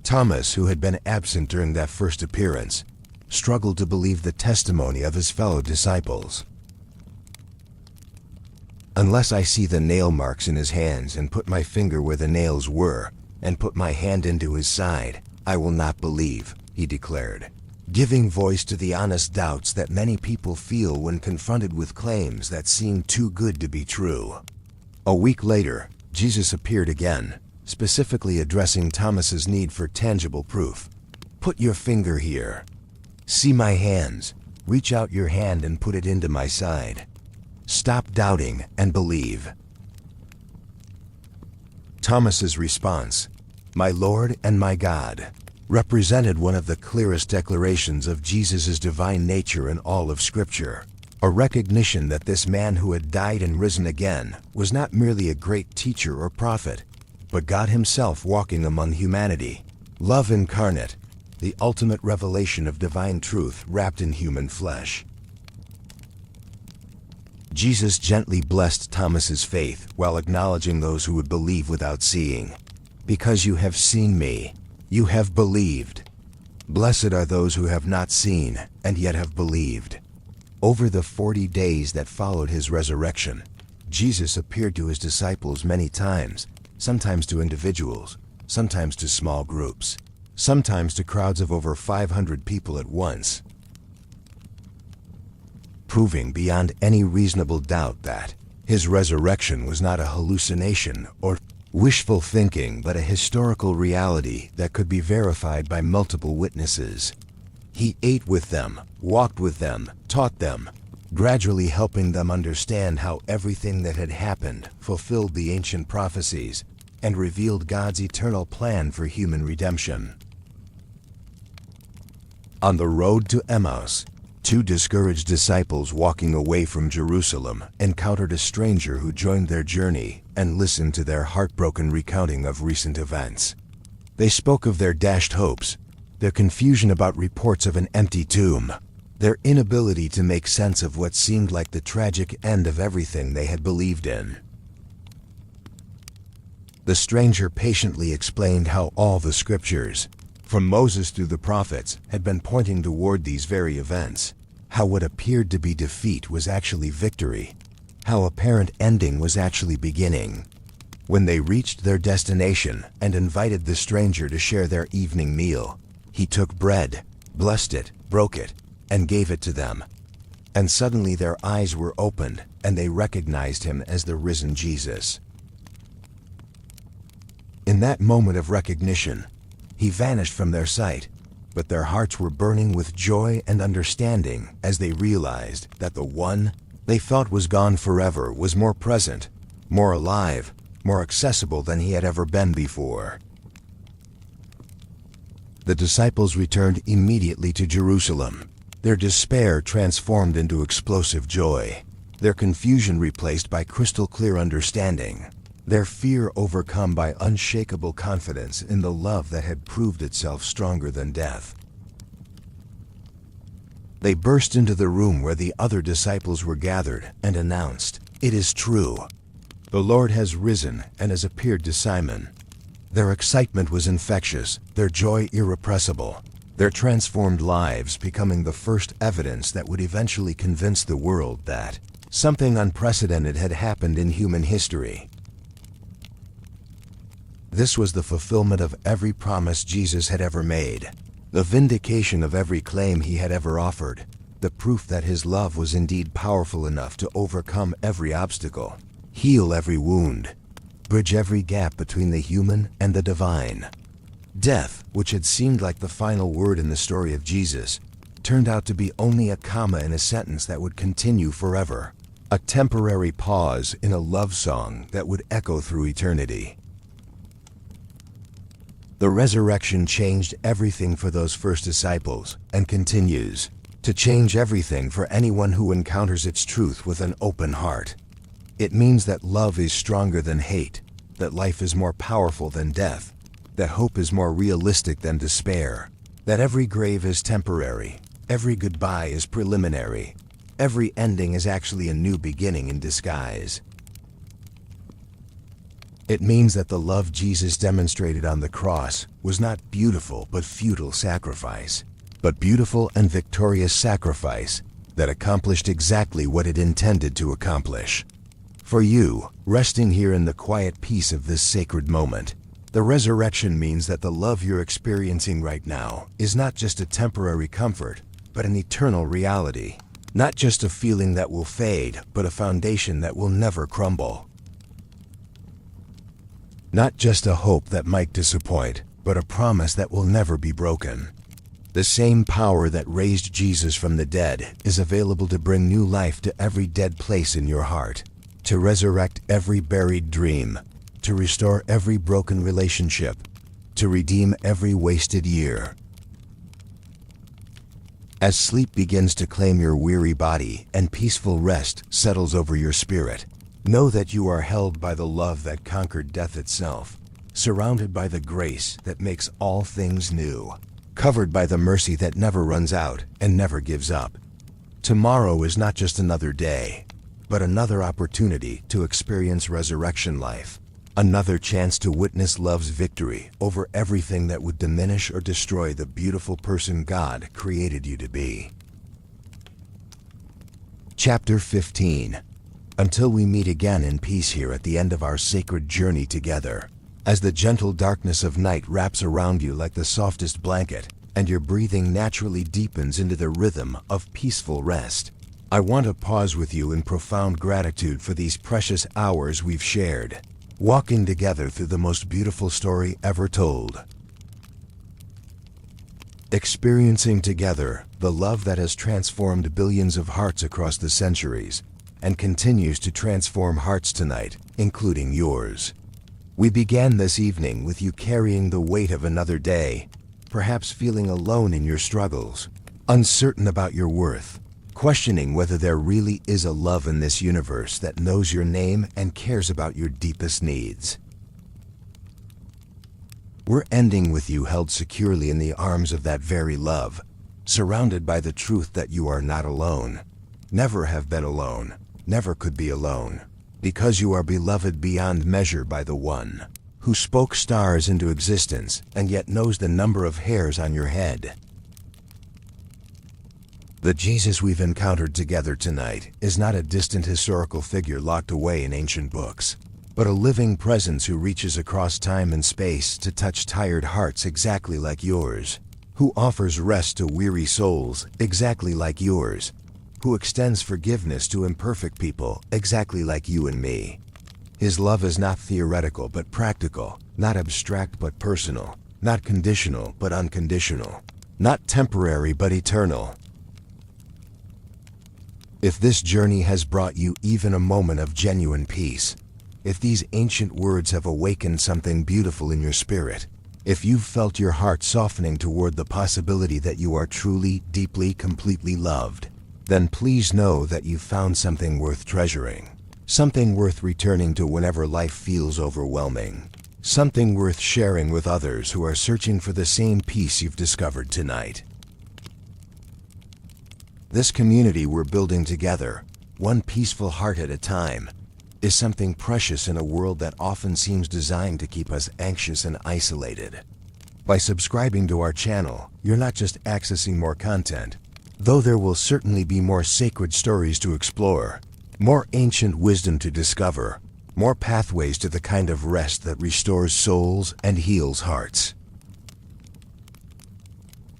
Thomas, who had been absent during that first appearance, struggled to believe the testimony of his fellow disciples. "Unless I see the nail marks in his hands and put my finger where the nails were, and put my hand into his side, I will not believe," he declared, giving voice to the honest doubts that many people feel when confronted with claims that seem too good to be true. A week later, Jesus appeared again, specifically addressing Thomas's need for tangible proof. "Put your finger here. See my hands. Reach out your hand and put it into my side. Stop doubting and believe." Thomas's response, "My Lord and my God," represented one of the clearest declarations of Jesus' divine nature in all of Scripture. A recognition that this man who had died and risen again was not merely a great teacher or prophet, but God himself walking among humanity, love incarnate, the ultimate revelation of divine truth wrapped in human flesh. Jesus gently blessed Thomas's faith while acknowledging those who would believe without seeing. "Because you have seen me, you have believed. Blessed are those who have not seen and yet have believed." Over the 40 days that followed his resurrection, Jesus appeared to his disciples many times, sometimes to individuals, sometimes to small groups, sometimes to crowds of over 500 people at once, proving beyond any reasonable doubt that his resurrection was not a hallucination or wishful thinking, but a historical reality that could be verified by multiple witnesses. He ate with them, walked with them, taught them, gradually helping them understand how everything that had happened fulfilled the ancient prophecies and revealed God's eternal plan for human redemption. On the road to Emmaus, two discouraged disciples walking away from Jerusalem encountered a stranger who joined their journey and listened to their heartbroken recounting of recent events. They spoke of their dashed hopes, their confusion about reports of an empty tomb, their inability to make sense of what seemed like the tragic end of everything they had believed in. The stranger patiently explained how all the scriptures, from Moses through the prophets, had been pointing toward these very events, how what appeared to be defeat was actually victory, how apparent ending was actually beginning. When they reached their destination and invited the stranger to share their evening meal, he took bread, blessed it, broke it, and gave it to them. And suddenly their eyes were opened, and they recognized him as the risen Jesus. In that moment of recognition, he vanished from their sight, but their hearts were burning with joy and understanding as they realized that the one they thought was gone forever was more present, more alive, more accessible than he had ever been before. The disciples returned immediately to Jerusalem, their despair transformed into explosive joy, their confusion replaced by crystal clear understanding, their fear overcome by unshakable confidence in the love that had proved itself stronger than death. They burst into the room where the other disciples were gathered and announced, "It is true. The Lord has risen and has appeared to Simon." Their excitement was infectious, their joy irrepressible, their transformed lives becoming the first evidence that would eventually convince the world that something unprecedented had happened in human history. This was the fulfillment of every promise Jesus had ever made, the vindication of every claim he had ever offered, the proof that his love was indeed powerful enough to overcome every obstacle, heal every wound, bridge every gap between the human and the divine. Death, which had seemed like the final word in the story of Jesus, turned out to be only a comma in a sentence that would continue forever, a temporary pause in a love song that would echo through eternity. The resurrection changed everything for those first disciples and continues to change everything for anyone who encounters its truth with an open heart. It means that love is stronger than hate, that life is more powerful than death, that hope is more realistic than despair, that every grave is temporary, every goodbye is preliminary, Every ending is actually a new beginning in disguise. It means that the love Jesus demonstrated on the cross was not beautiful but futile sacrifice, but beautiful and victorious sacrifice that accomplished exactly what it intended to accomplish. For you, resting here in the quiet peace of this sacred moment, the resurrection means that the love you're experiencing right now is not just a temporary comfort, but an eternal reality. Not just a feeling that will fade, but a foundation that will never crumble. Not just a hope that might disappoint, but a promise that will never be broken. The same power that raised Jesus from the dead is available to bring new life to every dead place in your heart, to resurrect every buried dream, to restore every broken relationship, to redeem every wasted year. As sleep begins to claim your weary body and peaceful rest settles over your spirit, know that you are held by the love that conquered death itself, surrounded by the grace that makes all things new, covered by the mercy that never runs out and never gives up. Tomorrow is not just another day, but another opportunity to experience resurrection life, another chance to witness love's victory over everything that would diminish or destroy the beautiful person God created you to be. Chapter 15. Until we meet again in peace here at the end of our sacred journey together, as the gentle darkness of night wraps around you like the softest blanket, and your breathing naturally deepens into the rhythm of peaceful rest, I want to pause with you in profound gratitude for these precious hours we've shared, walking together through the most beautiful story ever told. Experiencing together the love that has transformed billions of hearts across the centuries, and continues to transform hearts tonight, including yours. We began this evening with you carrying the weight of another day, perhaps feeling alone in your struggles, uncertain about your worth, questioning whether there really is a love in this universe that knows your name and cares about your deepest needs. We're ending with you held securely in the arms of that very love, surrounded by the truth that you are not alone, never have been alone, never could be alone, because you are beloved beyond measure by the One who spoke stars into existence and yet knows the number of hairs on your head. The Jesus we've encountered together tonight is not a distant historical figure locked away in ancient books, but a living presence who reaches across time and space to touch tired hearts exactly like yours, who offers rest to weary souls exactly like yours, who extends forgiveness to imperfect people exactly like you and me. His love is not theoretical but practical, not abstract but personal, not conditional but unconditional, not temporary but eternal. If this journey has brought you even a moment of genuine peace, if these ancient words have awakened something beautiful in your spirit, if you've felt your heart softening toward the possibility that you are truly, deeply, completely loved, then please know that you've found something worth treasuring, something worth returning to whenever life feels overwhelming, something worth sharing with others who are searching for the same peace you've discovered tonight. This community we're building together, one peaceful heart at a time, is something precious in a world that often seems designed to keep us anxious and isolated. By subscribing to our channel, you're not just accessing more content, though there will certainly be more sacred stories to explore, more ancient wisdom to discover, more pathways to the kind of rest that restores souls and heals hearts.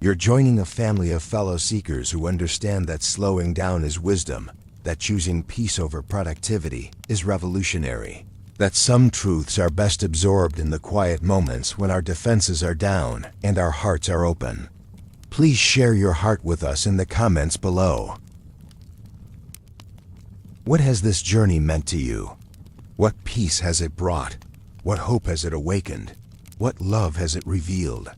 You're joining a family of fellow seekers who understand that slowing down is wisdom, that choosing peace over productivity is revolutionary, that some truths are best absorbed in the quiet moments when our defenses are down and our hearts are open. Please share your heart with us in the comments below. What has this journey meant to you? What peace has it brought? What hope has it awakened? What love has it revealed?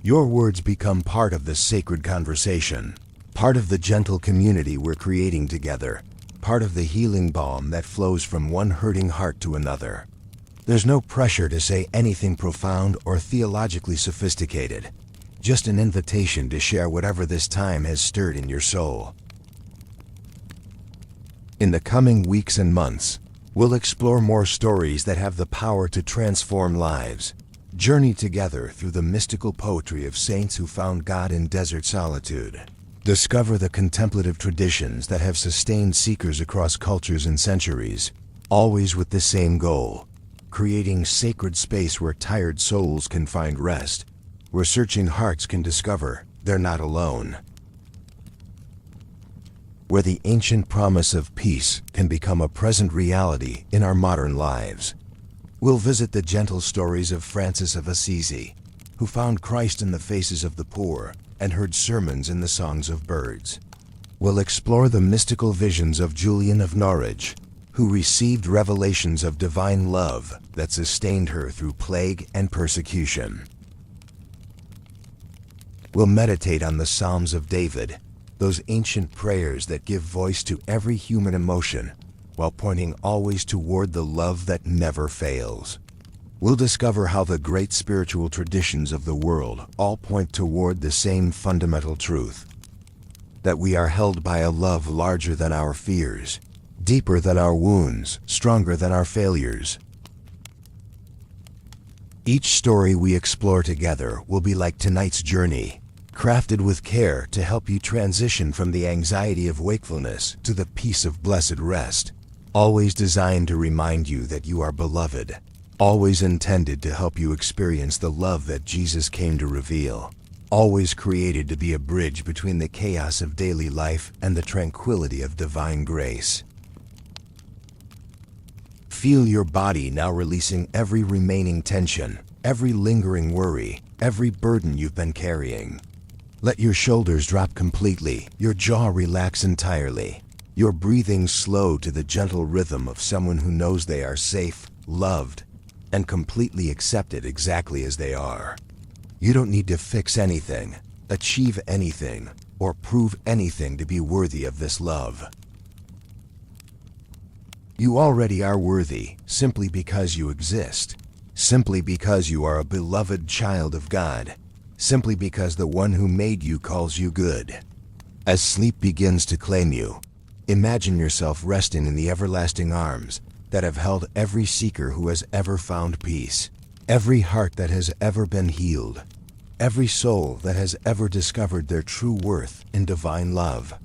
Your words become part of this sacred conversation, part of the gentle community we're creating together, part of the healing balm that flows from one hurting heart to another. There's no pressure to say anything profound or theologically sophisticated, just an invitation to share whatever this time has stirred in your soul. In the coming weeks and months, we'll explore more stories that have the power to transform lives. Journey together through the mystical poetry of saints who found God in desert solitude. Discover the contemplative traditions that have sustained seekers across cultures and centuries, always with the same goal: creating sacred space where tired souls can find rest, where searching hearts can discover they're not alone, where the ancient promise of peace can become a present reality in our modern lives. We'll visit the gentle stories of Francis of Assisi, who found Christ in the faces of the poor and heard sermons in the songs of birds. We'll explore the mystical visions of Julian of Norwich, who received revelations of divine love that sustained her through plague and persecution. We'll meditate on the Psalms of David, those ancient prayers that give voice to every human emotion, while pointing always toward the love that never fails. We'll discover how the great spiritual traditions of the world all point toward the same fundamental truth: that we are held by a love larger than our fears, deeper than our wounds, stronger than our failures. Each story we explore together will be like tonight's journey, crafted with care to help you transition from the anxiety of wakefulness to the peace of blessed rest, always designed to remind you that you are beloved, always intended to help you experience the love that Jesus came to reveal, always created to be a bridge between the chaos of daily life and the tranquility of divine grace. Feel your body now releasing every remaining tension, every lingering worry, every burden you've been carrying. Let your shoulders drop completely, your jaw relax entirely, your breathing slow to the gentle rhythm of someone who knows they are safe, loved, and completely accepted exactly as they are. You don't need to fix anything, achieve anything, or prove anything to be worthy of this love. You already are worthy simply because you exist, simply because you are a beloved child of God, simply because the one who made you calls you good. As sleep begins to claim you, imagine yourself resting in the everlasting arms that have held every seeker who has ever found peace, every heart that has ever been healed, every soul that has ever discovered their true worth in divine love.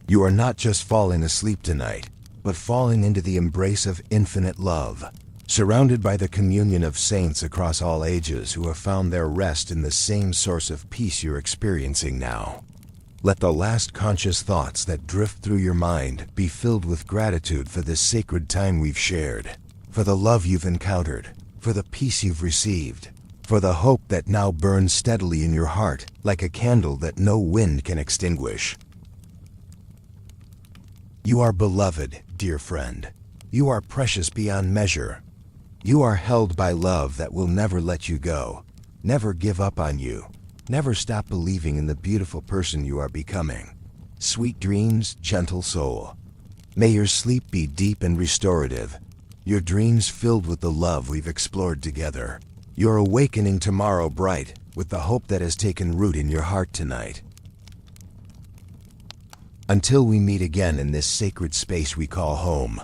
You are not just falling asleep tonight, but falling into the embrace of infinite love, surrounded by the communion of saints across all ages who have found their rest in the same source of peace you're experiencing now. Let the last conscious thoughts that drift through your mind be filled with gratitude for this sacred time we've shared, for the love you've encountered, for the peace you've received, for the hope that now burns steadily in your heart like a candle that no wind can extinguish. You are beloved, dear friend. You are precious beyond measure. You are held by love that will never let you go, never give up on you, never stop believing in the beautiful person you are becoming. Sweet dreams, gentle soul. May your sleep be deep and restorative, your dreams filled with the love we've explored together, your awakening tomorrow bright with the hope that has taken root in your heart tonight. Until we meet again in this sacred space we call home,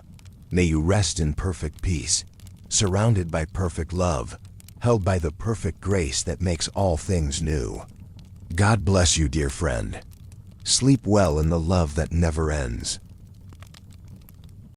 may you rest in perfect peace, surrounded by perfect love, held by the perfect grace that makes all things new. God bless you, dear friend. Sleep well in the love that never ends.